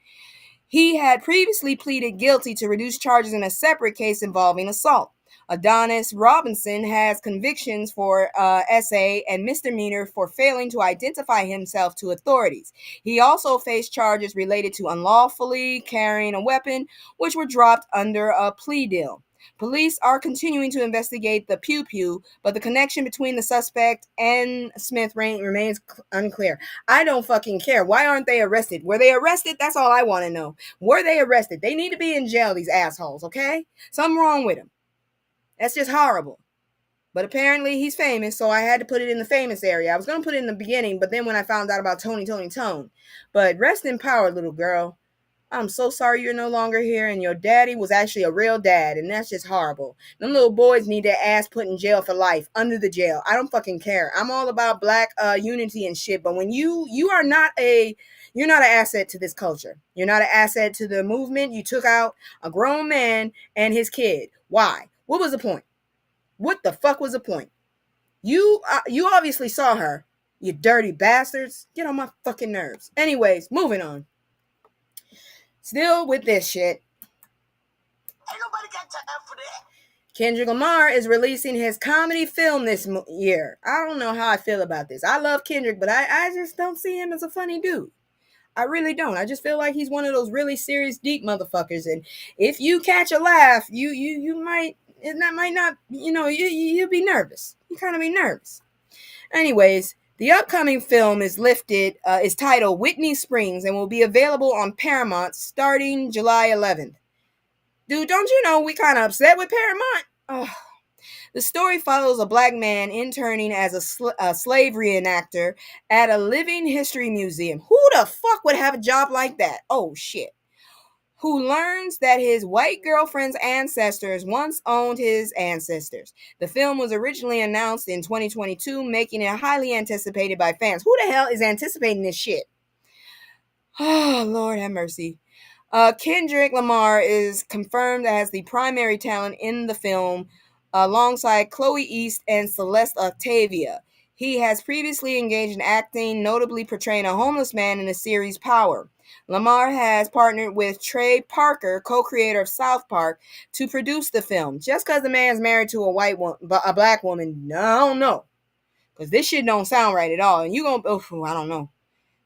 He had previously pleaded guilty to reduced charges in a separate case involving assault. Adonis Robinson has convictions for SA and misdemeanor for failing to identify himself to authorities. He also faced charges related to unlawfully carrying a weapon, which were dropped under a plea deal. Police are continuing to investigate the pew-pew, but the connection between the suspect and Smith remains unclear. I don't fucking care. Why aren't they arrested? Were they arrested? That's all I want to know. Were they arrested? They need to be in jail, these assholes, okay? Something wrong with them. That's just horrible. But apparently he's famous, so I had to put it in the famous area. I was going to put it in the beginning, but then when I found out about Tony. But rest in power, little girl. I'm so sorry you're no longer here, and your daddy was actually a real dad, and that's just horrible. Them little boys need their ass put in jail for life, under the jail. I don't fucking care. I'm all about black unity and shit, but when you're not an asset to this culture. You're not an asset to the movement. You took out a grown man and his kid. Why? What was the point? What the fuck was the point? You obviously saw her, you dirty bastards. Get on my fucking nerves. Anyways, moving on. Still with this shit. Ain't nobody got time for that. Kendrick Lamar is releasing his comedy film this year. I don't know how I feel about this. I love Kendrick, but I just don't see him as a funny dude. I really don't. I just feel like he's one of those really serious, deep motherfuckers. And if you catch a laugh, you might, and that might not, you'll be nervous. You kind of be nervous. Anyways, the upcoming film is titled Whitney Springs and will be available on Paramount starting July 11th. Dude, don't you know we kind of upset with Paramount? Oh. The story follows a black man interning as a slave reenactor at a living history museum. Who the fuck would have a job like that? Oh shit. Who learns that his white girlfriend's ancestors once owned his ancestors. The film was originally announced in 2022, making it highly anticipated by fans. Who the hell is anticipating this shit? Oh, Lord have mercy. Kendrick Lamar is confirmed as the primary talent in the film, alongside Chloe East and Celeste Octavia. He has previously engaged in acting, notably portraying a homeless man in the series Power. Lamar has partnered with Trey Parker, co-creator of South Park, to produce the film. Just because the man's married to a black woman, I don't know, because this shit don't sound right at all. And I don't know,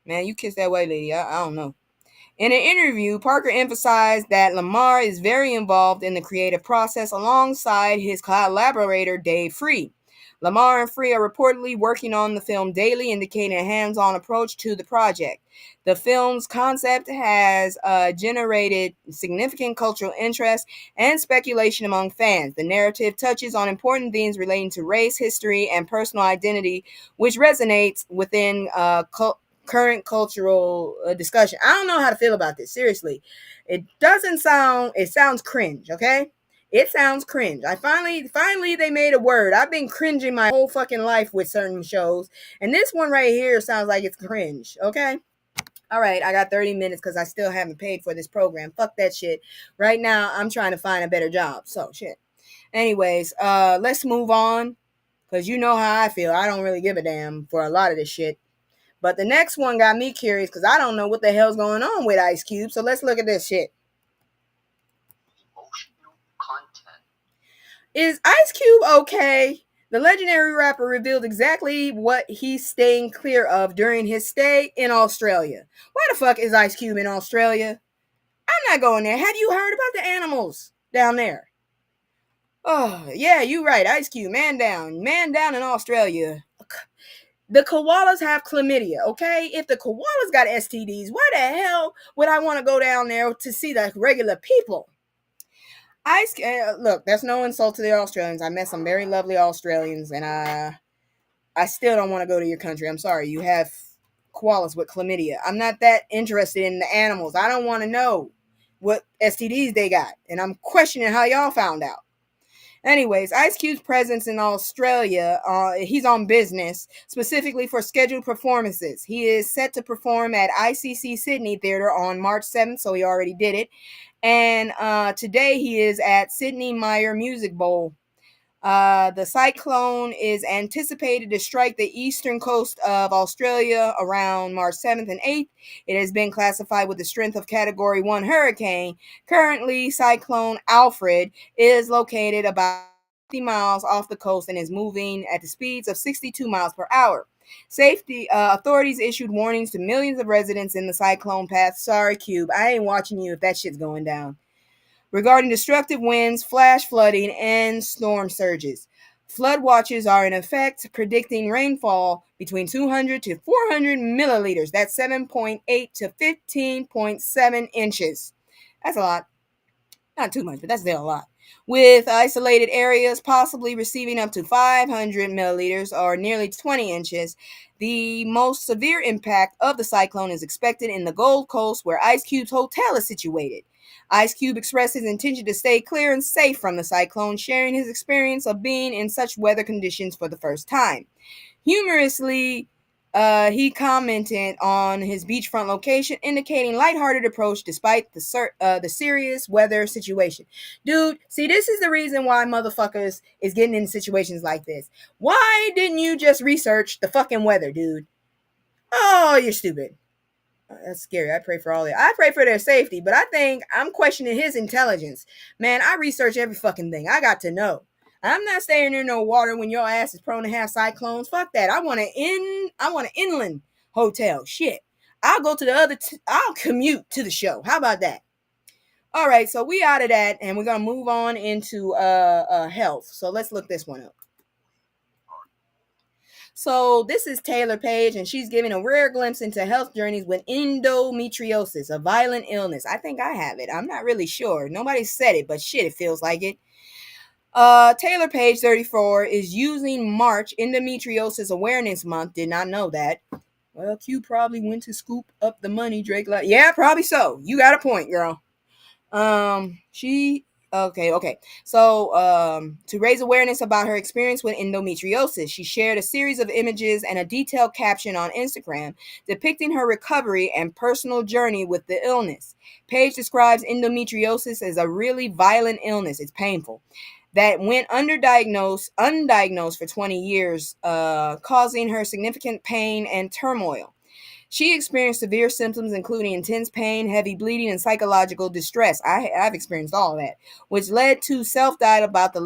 man. You kiss that white lady, I don't know. In an interview, Parker emphasized that Lamar is very involved in the creative process alongside his collaborator Dave Free. Lamar and Free are reportedly working on the film daily, indicating a hands-on approach to the project. The film's concept has generated significant cultural interest and speculation among fans. The narrative touches on important themes relating to race, history, and personal identity, which resonates within current cultural discussion. I don't know how to feel about this. Seriously, it sounds cringe. Okay, it sounds cringe. Finally, they made a word. I've been cringing my whole fucking life with certain shows, and this one right here sounds like it's cringe. Okay. All right, I got 30 minutes because I still haven't paid for this program. Fuck that shit. Right now, I'm trying to find a better job. So shit. Anyways, let's move on because you know how I feel. I don't really give a damn for a lot of this shit. But the next one got me curious because I don't know what the hell's going on with Ice Cube. So let's look at this shit. Emotional content. Is Ice Cube okay? The legendary rapper revealed exactly what he's staying clear of during his stay in Australia. Why the fuck is Ice Cube in Australia? I'm not going there. Have you heard about the animals down there? Oh, yeah, you right. Ice Cube, man down. Man down in Australia. The koalas have chlamydia, okay? If the koalas got STDs, why the hell would I want to go down there to see the regular people? Look, that's no insult to the Australians. I met some very lovely Australians, and I still don't want to go to your country. I'm sorry. You have koalas with chlamydia. I'm not that interested in the animals. I don't want to know what STDs they got, and I'm questioning how y'all found out. Anyways, Ice Cube's presence in Australia, he's on business, specifically for scheduled performances. He is set to perform at ICC Sydney Theatre on March 7th, so he already did it. And today he is at Sydney Myer Music Bowl. The cyclone is anticipated to strike the eastern coast of Australia around March 7th and 8th. It has been classified with the strength of Category 1 hurricane. Currently, Cyclone Alfred is located about 50 miles off the coast and is moving at the speeds of 62 miles per hour. Safety authorities issued warnings to millions of residents in the cyclone path. Sorry, Cube, I ain't watching you if that shit's going down. Regarding destructive winds, flash flooding, and storm surges. Flood watches are in effect, predicting rainfall between 200 to 400 milliliters. That's 7.8 to 15.7 inches. That's a lot. Not too much, but that's still a lot. With isolated areas possibly receiving up to 500 milliliters or nearly 20 inches. The most severe impact of the cyclone is expected in the Gold Coast, where Ice Cube's hotel is situated. Ice Cube expressed his intention to stay clear and safe from the cyclone, sharing his experience of being in such weather conditions for the first time. Humorously, he commented on his beachfront location, indicating lighthearted approach despite the serious weather situation. Dude, see, this is the reason why motherfuckers is getting in situations like this. Why didn't you just research the fucking weather, dude? Oh, you're stupid. That's scary. I pray for all that. I pray for their safety, but I think I'm questioning his intelligence. Man, I research every fucking thing. I got to know. I'm not staying in no water when your ass is prone to have cyclones. Fuck that. I want an inland hotel. Shit. I'll go to the I'll commute to the show. How about that? All right, so we out of that and we're gonna move on into health. So let's look this one up. So this is Taylor Page, and she's giving a rare glimpse into health journeys with endometriosis, a violent illness. I think I have it. I'm not really sure. Nobody said it, but shit, it feels like it. Taylor Page, 34, is using March Endometriosis Awareness Month. Did not know that. Well, Q probably went to scoop up the money, Drake. Yeah, probably so. You got a point, girl. She okay. So, to raise awareness about her experience with endometriosis, she shared a series of images and a detailed caption on Instagram depicting her recovery and personal journey with the illness. Paige describes endometriosis as a really violent illness. It's painful. That went undiagnosed for 20 years, causing her significant pain and turmoil. She experienced severe symptoms, including intense pain, heavy bleeding, and psychological distress. I've experienced all of that, which led to self-doubt about the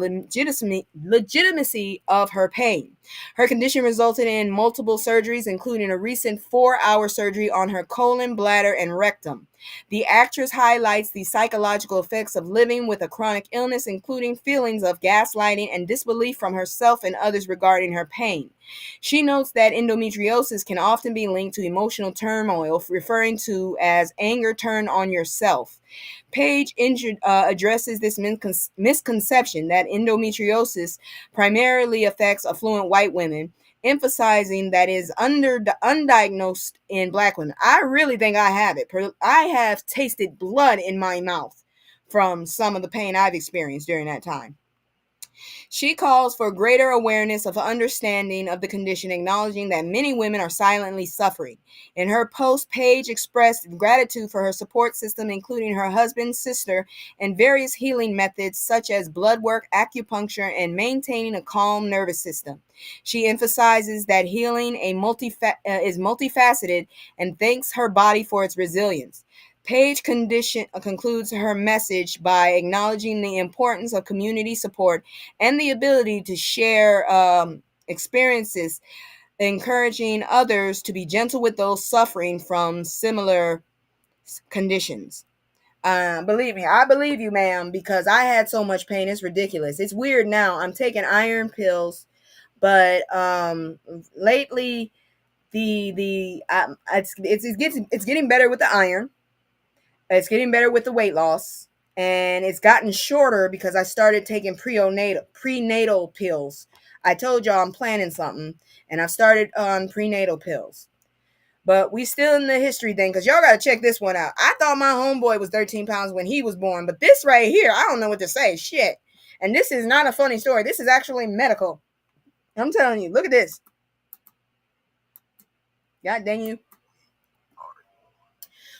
legitimacy of her pain. Her condition resulted in multiple surgeries, including a recent 4-hour surgery on her colon, bladder, and rectum. The actress highlights the psychological effects of living with a chronic illness, including feelings of gaslighting and disbelief from herself and others regarding her pain. She notes that endometriosis can often be linked to emotional turmoil, referring to as anger turned on yourself. Page addresses this misconception that endometriosis primarily affects affluent white women, emphasizing that is undiagnosed in black women. I really think I have it. I have tasted blood in my mouth from some of the pain I've experienced during that time. She calls for greater awareness of understanding of the condition, acknowledging that many women are silently suffering. In her post, Paige expressed gratitude for her support system, including her husband, sister, and various healing methods such as blood work, acupuncture, and maintaining a calm nervous system. She emphasizes that healing is multifaceted and thanks her body for its resilience. Page concludes her message by acknowledging the importance of community support and the ability to share experiences, encouraging others to be gentle with those suffering from similar conditions. Believe me, I believe you, ma'am, because I had so much pain. It's ridiculous. It's weird now. I'm taking iron pills, but lately it's getting better with the iron. It's getting better with the weight loss, and it's gotten shorter because I started taking prenatal pills. I told y'all I'm planning something, and I've started on prenatal pills. But we still in the history thing, because y'all got to check this one out. I thought my homeboy was 13 pounds when he was born, but this right here, I don't know what to say. Shit. And this is not a funny story. This is actually medical. I'm telling you, look at this. God dang you.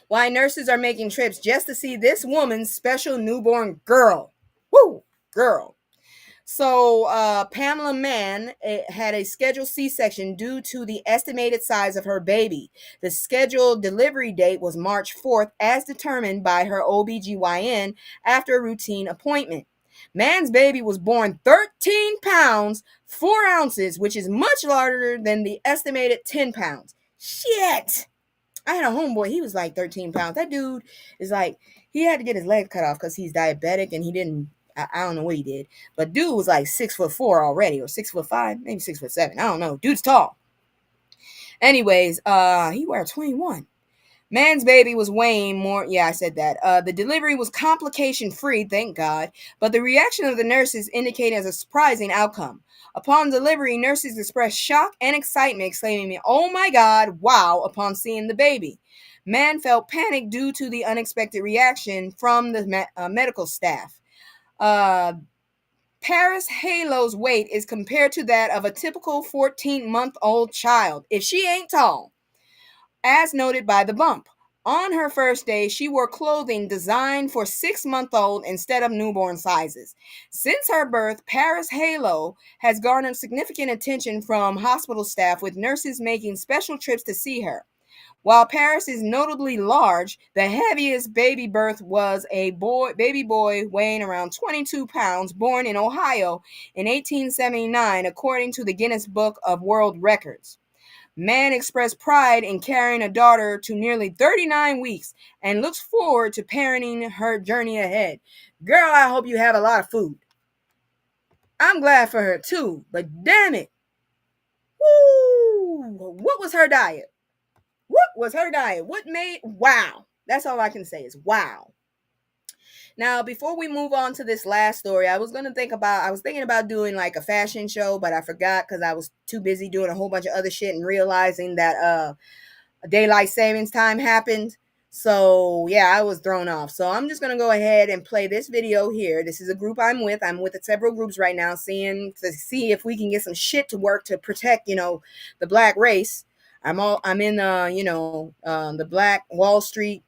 Why nurses are making trips just to see this woman's special newborn girl. Woo, girl. So Pamela Mann had a scheduled C-section due to the estimated size of her baby. The scheduled delivery date was March 4th, as determined by her OBGYN after a routine appointment. Mann's baby was born 13 pounds, 4 ounces, which is much larger than the estimated 10 pounds. Shit! I had a homeboy, he was like 13 pounds. That dude is like, he had to get his leg cut off because he's diabetic and he didn't, I don't know what he did. But dude was like 6'4" already, or 6'5", maybe 6'7". I don't know. Dude's tall. Anyways, he wears 21. Mann's baby was weighing more. Yeah, I said that. The delivery was complication free, thank God. But the reaction of the nurses indicated as a surprising outcome. Upon delivery, nurses expressed shock and excitement, exclaiming, "Oh my God, wow," upon seeing the baby. Mann felt panic due to the unexpected reaction from the medical staff. Paris Halo's weight is compared to that of a typical 14-month-old child, if she ain't tall, as noted by the bump. On her first day, she wore clothing designed for 6-month-old instead of newborn sizes. Since her birth, Paris Halo has garnered significant attention from hospital staff, with nurses making special trips to see her. While Paris is notably large, the heaviest baby birth was a baby boy weighing around 22 pounds, born in Ohio in 1879, according to the Guinness Book of World Records. Man expressed pride in carrying a daughter to nearly 39 weeks and looks forward to parenting her journey ahead. Girl, I hope you have a lot of food. I'm glad for her too, but damn it. Woo! What was her diet? What was her diet? What made wow? That's all I can say is wow. Now, before we move on to this last story, I was thinking about doing like a fashion show, but I forgot because I was too busy doing a whole bunch of other shit and realizing that daylight savings time happened. So yeah, I was thrown off. So I'm just gonna go ahead and play this video here. This is a group I'm with. I'm with several groups right now, to see if we can get some shit to work to protect, the black race. I'm in the Black Wall Street,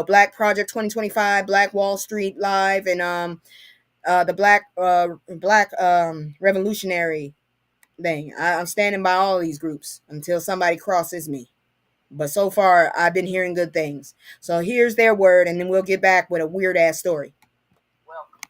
Black Project 2025, Black Wall Street Live, and the Black Revolutionary thing. I'm standing by all of these groups until somebody crosses me. But so far, I've been hearing good things. So here's their word, and then we'll get back with a weird ass story. Welcome.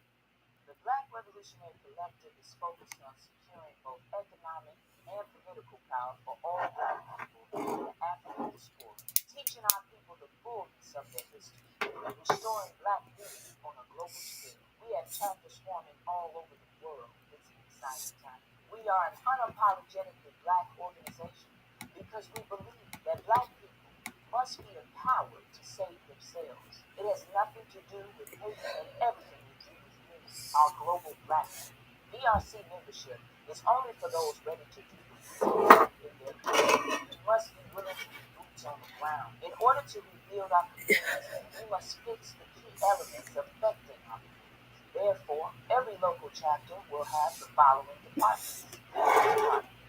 The Black Revolutionary Collective is focused on securing both economic and political power for all black people in the African diaspora, teaching our people the fullness of their history, and restoring black unity on a global scale. We have chapters forming all over the world. It's an exciting time. We are an unapologetically black organization because we believe that black people must be empowered to save themselves. It has nothing to do with hate and everything to do with unity, our global blackness. BRC membership is only for those ready to do the real work in their community. You must be willing to be boots on the ground. In order to rebuild our communities, we must fix the key elements affecting our communities. Therefore, every local chapter will have the following departments: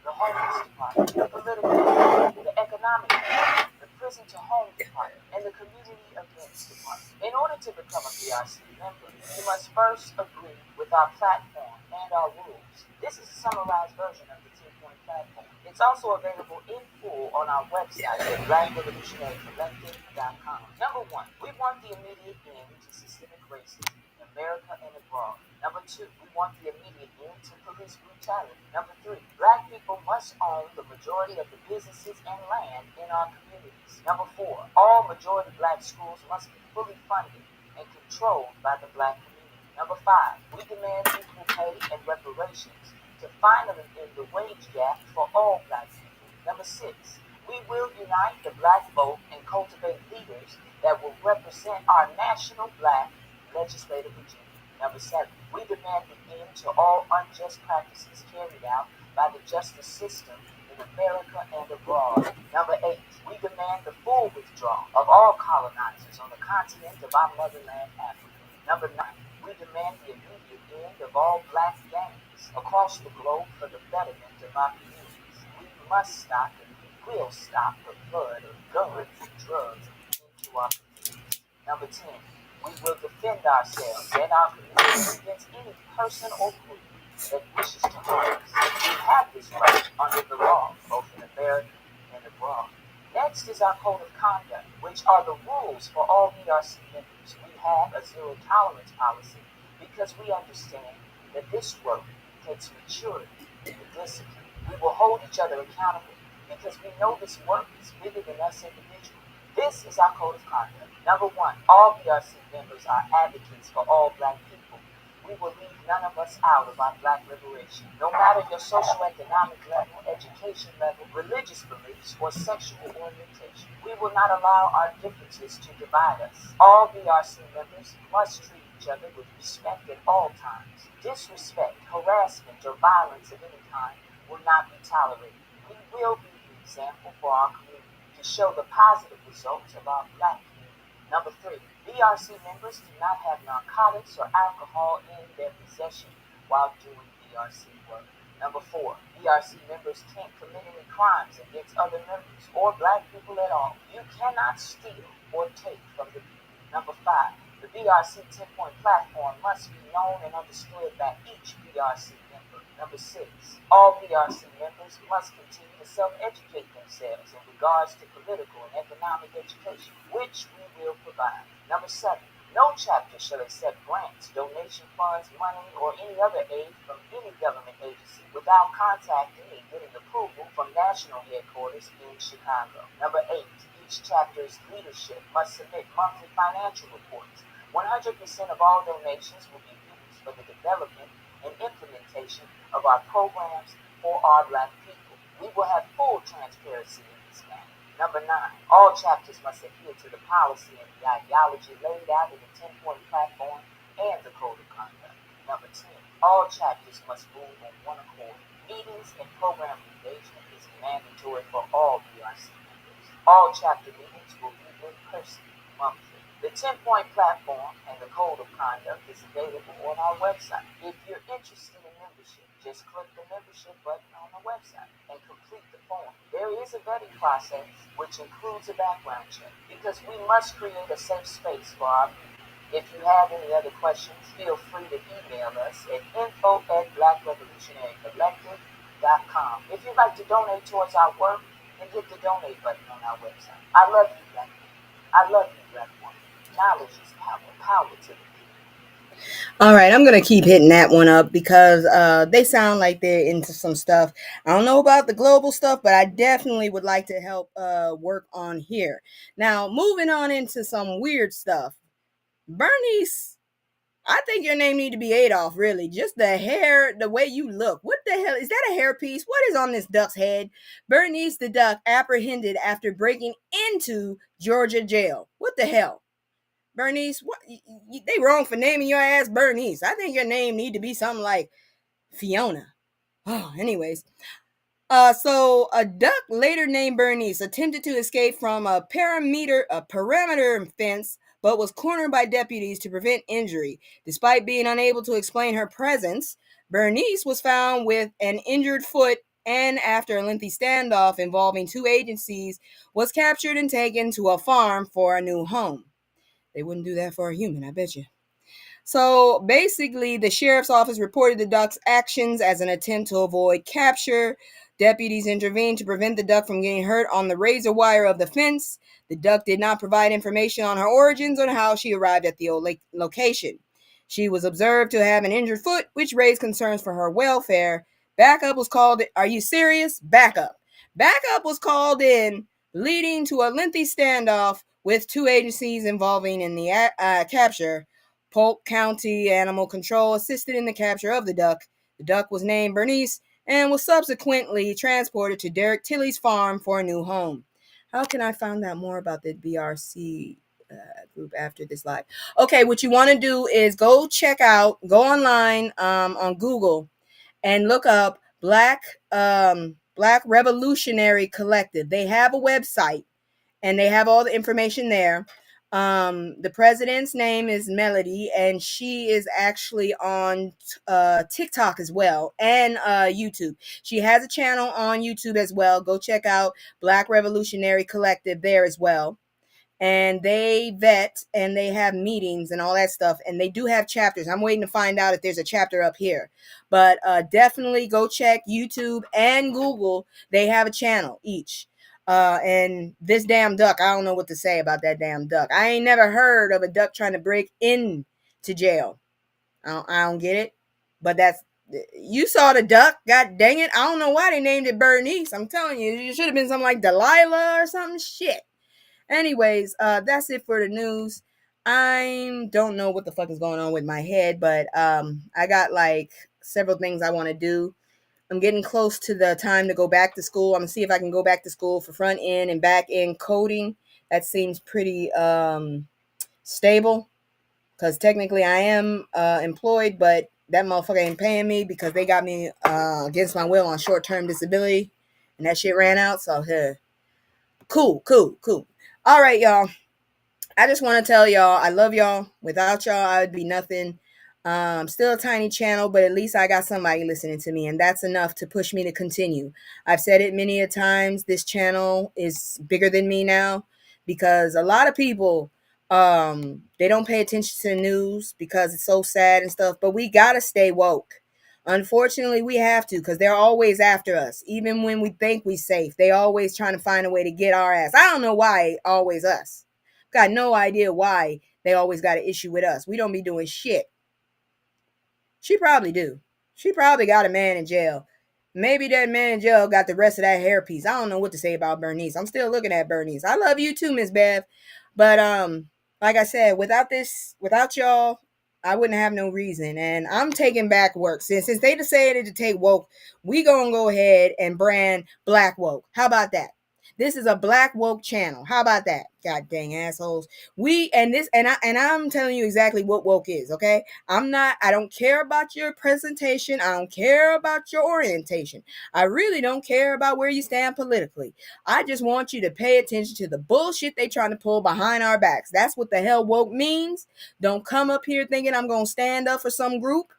the homeless department, the political department, the economic department, the prison to home department, and the community events department. In order to become a BRC member, you must first agree with our platform and our rules. This is a summarized version of the 10-point platform. It's also available in full on our website at blackrevolutionarycollective.com. Number one, we want the immediate end to systemic racism in America and abroad. Number two, we want the immediate end to police brutality. Number three, black people must own the majority of the businesses and land in our communities. Number four, all majority black schools must be fully funded and controlled by the black community. Number five, we demand equal pay and reparations to finally end the wage gap for all black people. Number six, we will unite the black vote and cultivate leaders that will represent our national black legislative regime. Number seven, we demand the end to all unjust practices carried out by the justice system in America and abroad. Number eight, we demand the full withdrawal of all colonizers on the continent of our motherland, Africa. Number nine, we demand the immediate end of all black gangs across the globe for the betterment of our communities. We must stop and we will stop the flood of guns and drugs into our communities. Number 10, we will defend ourselves and our communities against any person or group that wishes to harm us. We have this right under the law, both in America and abroad. Next is our code of conduct, which are the rules for all BRC members. We have a zero tolerance policy because we understand that this work takes maturity and discipline. We will hold each other accountable because we know this work is bigger than us individually. This is our code of conduct. Number one, all BRC members are advocates for all black people. We will leave none of us out of our black liberation. No matter your socioeconomic level, education level, religious beliefs, or sexual orientation, we will not allow our differences to divide us. All BRC members must treat each other with respect at all times. Disrespect, harassment, or violence of any kind will not be tolerated. We will be the example for our community to show the positive results of our black community. Number three, BRC members do not have narcotics or alcohol in their possession while doing BRC work. Number four, BRC members can't commit any crimes against other members or black people at all. You cannot steal or take from the people. Number five, the BRC 10-point platform must be known and understood by each BRC member. Number 6, all BRC members must continue to self-educate themselves in regards to political and economic education, which we will provide. Number 7, no chapter shall accept grants, donation funds, money, or any other aid from any government agency without contacting and getting approval from national headquarters in Chicago. Number 8, each chapter's leadership must submit monthly financial reports. 100% of all donations will be used for the development and implementation of our programs for our Black people. We will have full transparency in this matter. Number 9, all chapters must adhere to the policy and the ideology laid out in the 10-point platform and the code of conduct. Number 10, all chapters must move on one accord. Meetings and program engagement is mandatory for all BRC members. All chapter meetings will be in person monthly. The 10-point platform and the code of conduct is available on our website. If you're interested in membership, just click the membership button on the website and complete the form. There is a vetting process, which includes a background check, because we must create a safe space for our people. If you have any other questions, feel free to email us at info@blackrevolutionarycollective.com. If you'd like to donate towards our work, then hit the donate button on our website. I love you, Black people. I love you, Black woman. Knowledge is power. Power to the people. All right, I'm gonna keep hitting that one up because they sound like they're into some stuff. I don't know about the global stuff, but I definitely would like to help work on here. Now, moving on into some weird stuff. Bernice, I think your name need to be Adolf. Really, just the hair, the way you look. What the hell is that? A hairpiece? What is on this duck's head? Bernice the duck apprehended after breaking into Georgia jail. What the hell? Bernice, what they wrong for naming your ass Bernice. I think your name need to be something like Fiona. Oh, anyways. So a duck later named Bernice attempted to escape from a perimeter fence, but was cornered by deputies to prevent injury. Despite being unable to explain her presence, Bernice was found with an injured foot and after a lengthy standoff involving two agencies, was captured and taken to a farm for a new home. They wouldn't do that for a human, I bet you. So basically, the sheriff's office reported the duck's actions as an attempt to avoid capture. Deputies intervened to prevent the duck from getting hurt on the razor wire of the fence. The duck did not provide information on her origins or how she arrived at the location. She was observed to have an injured foot, which raised concerns for her welfare. Backup was called. Are you serious? Backup. Backup was called in, leading to a lengthy standoff with two agencies involving in the capture. Polk County Animal Control assisted in the capture of the duck. The duck was named Bernice and was subsequently transported to Derek Tilley's farm for a new home. How can I find out more about the BRC group after this live? Okay, what you want to do is go online on Google and look up Black Revolutionary Collective. They have a website and they have all the information there. The president's name is Melody, and she is actually on TikTok as well and YouTube. She has a channel on YouTube as well. Go check out Black Revolutionary Collective there as well. And they vet and they have meetings and all that stuff. And they do have chapters. I'm waiting to find out if there's a chapter up here. But definitely go check YouTube and Google. They have a channel each. And this damn duck, I don't know what to say about that damn duck. I ain't never heard of a duck trying to break into jail. I don't get it. But you saw the duck. God dang it. I don't know why they named it Bernice. I'm telling you, it should have been something like Delilah or something. Shit. Anyways, that's it for the news. I don't know what the fuck is going on with my head, but I got like several things I want to do. I'm getting close to the time to go back to school. I'm gonna see if I can go back to school for front end and back end coding. That seems pretty stable because technically I am employed, but that motherfucker ain't paying me because they got me against my will on short-term disability, and that shit ran out. So cool. All right, y'all. I just want to tell y'all I love y'all. Without y'all, I would be nothing. Still a tiny channel, but at least I got somebody listening to me, and that's enough to push me to continue. I've said it many a times. This channel is bigger than me now because a lot of people they don't pay attention to the news because it's so sad and stuff. But we gotta stay woke. Unfortunately, we have to because they're always after us. Even when we think we safe, they always trying to find a way to get our ass. I don't know why always us. Got no idea why they always got an issue with us. We don't be doing shit. She probably do. She probably got a man in jail. Maybe that man in jail got the rest of that hairpiece. I don't know what to say about Bernice. I'm still looking at Bernice. I love you too, Miss Bev. But like I said, without y'all, I wouldn't have no reason. And I'm taking back work. Since they decided to take woke, we gonna go ahead and brand black woke. How about that? This is a black woke channel. How about that? God dang assholes. I'm telling you exactly what woke is, okay? I don't care about your presentation. I don't care about your orientation. I really don't care about where you stand politically. I just want you to pay attention to the bullshit they trying to pull behind our backs. That's what the hell woke means. Don't come up here thinking I'm going to stand up for some group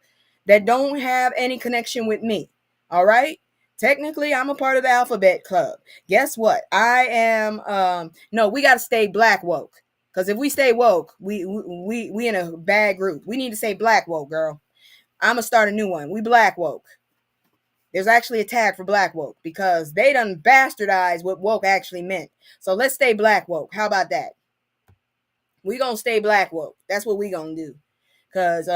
that don't have any connection with me. All right? Technically, I'm a part of the Alphabet Club. Guess what? I am no, we got to stay black woke. Because if we stay woke, we in a bad group. We need to say black woke, girl. I'm going to start a new one. We black woke. There's actually a tag for black woke because they done bastardized what woke actually meant. So let's stay black woke. How about that? We going to stay black woke. That's what we going to do. Because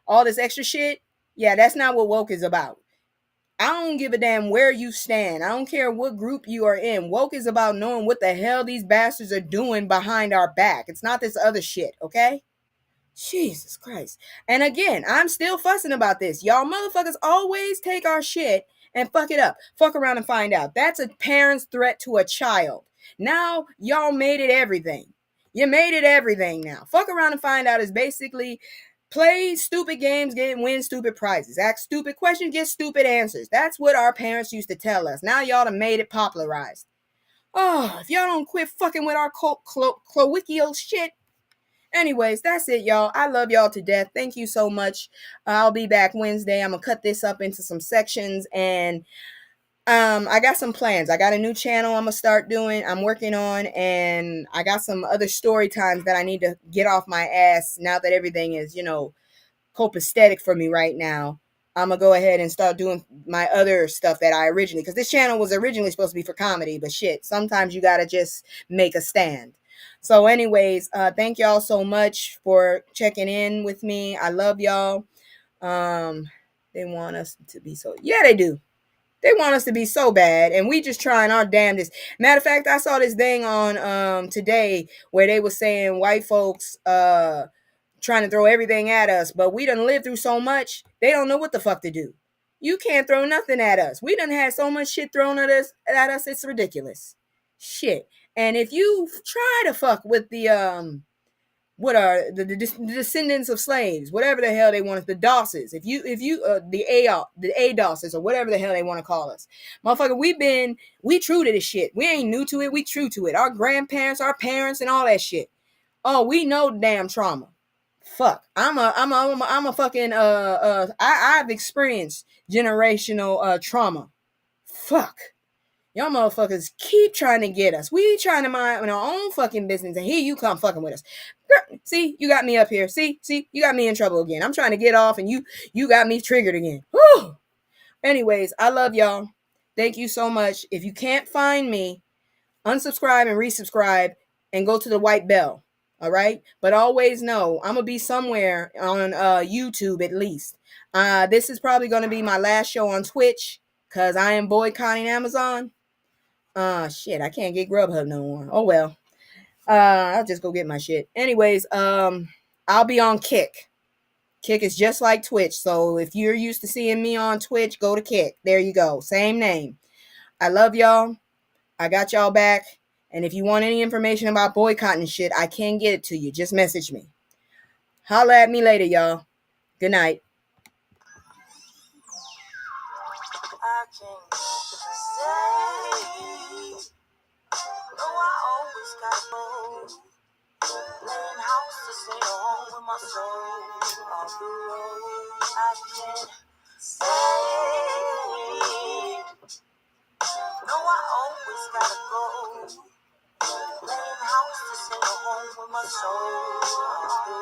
all this extra shit, yeah, that's not what woke is about. I don't give a damn where you stand. I don't care what group you are in. Woke is about knowing what the hell these bastards are doing behind our back. It's not this other shit, okay? Jesus Christ. And again, I'm still fussing about this. Y'all motherfuckers always take our shit and fuck it up. Fuck around and find out. That's a parent's threat to a child. Now, y'all made it everything. You made it everything now. Fuck around and find out is basically play stupid games, win stupid prizes. Ask stupid questions, get stupid answers. That's what our parents used to tell us. Now y'all have made it popularized. Oh, if y'all don't quit fucking with our cloacial shit. Anyways, that's it, y'all. I love y'all to death. Thank you so much. I'll be back Wednesday. I'm gonna cut this up into some sections, and I got some plans. I got a new channel I'm gonna start doing. I'm working on, and I got some other story times that I need to get off my ass now that everything is, copacetic for me right now. I'm gonna go ahead and start doing my other stuff that I originally, because this channel was originally supposed to be for comedy, but shit, sometimes you gotta just make a stand. So anyways, thank y'all so much for checking in with me. I love y'all. They want us to be so, yeah, they do. They want us to be so bad, and we just trying our damnedest. Matter of fact, I saw this thing on today where they were saying white folks trying to throw everything at us, but we done lived through so much, they don't know what the fuck to do. You can't throw nothing at us. We done had so much shit thrown at us, it's ridiculous. Shit. And if you try to fuck with the what are the descendants of slaves, whatever the hell they want us, the Dosses, if you the ADOSes or whatever the hell they want to call us, motherfucker, we true to this shit. We ain't new to it. We true to it. Our grandparents, our parents, and all that shit. Oh, we know damn trauma. Fuck. I'm a fucking I've experienced generational trauma. Fuck. Y'all motherfuckers keep trying to get us. We trying to mind our own fucking business, and here you come fucking with us. Girl, see, you got me up here. See, you got me in trouble again. I'm trying to get off, and you got me triggered again. Whew. Anyways, I love y'all. Thank you so much. If you can't find me, unsubscribe and resubscribe and go to the white bell. All right? But always know I'm going to be somewhere on YouTube at least. This is probably going to be my last show on Twitch because I am boycotting Amazon. Shit, I can't get Grubhub no more. Oh well. I'll just go get my shit. Anyways, I'll be on Kick. Kick is just like Twitch. So if you're used to seeing me on Twitch, go to Kick. There you go. Same name. I love y'all. I got y'all back. And if you want any information about boycotting shit, I can get it to you. Just message me. Holla at me later, y'all. Good night. I can't say, no, I always got both. Playing house to stay home with my soul off the road. I can't say, no, I always gotta go. Playing house to stay home with my soul off the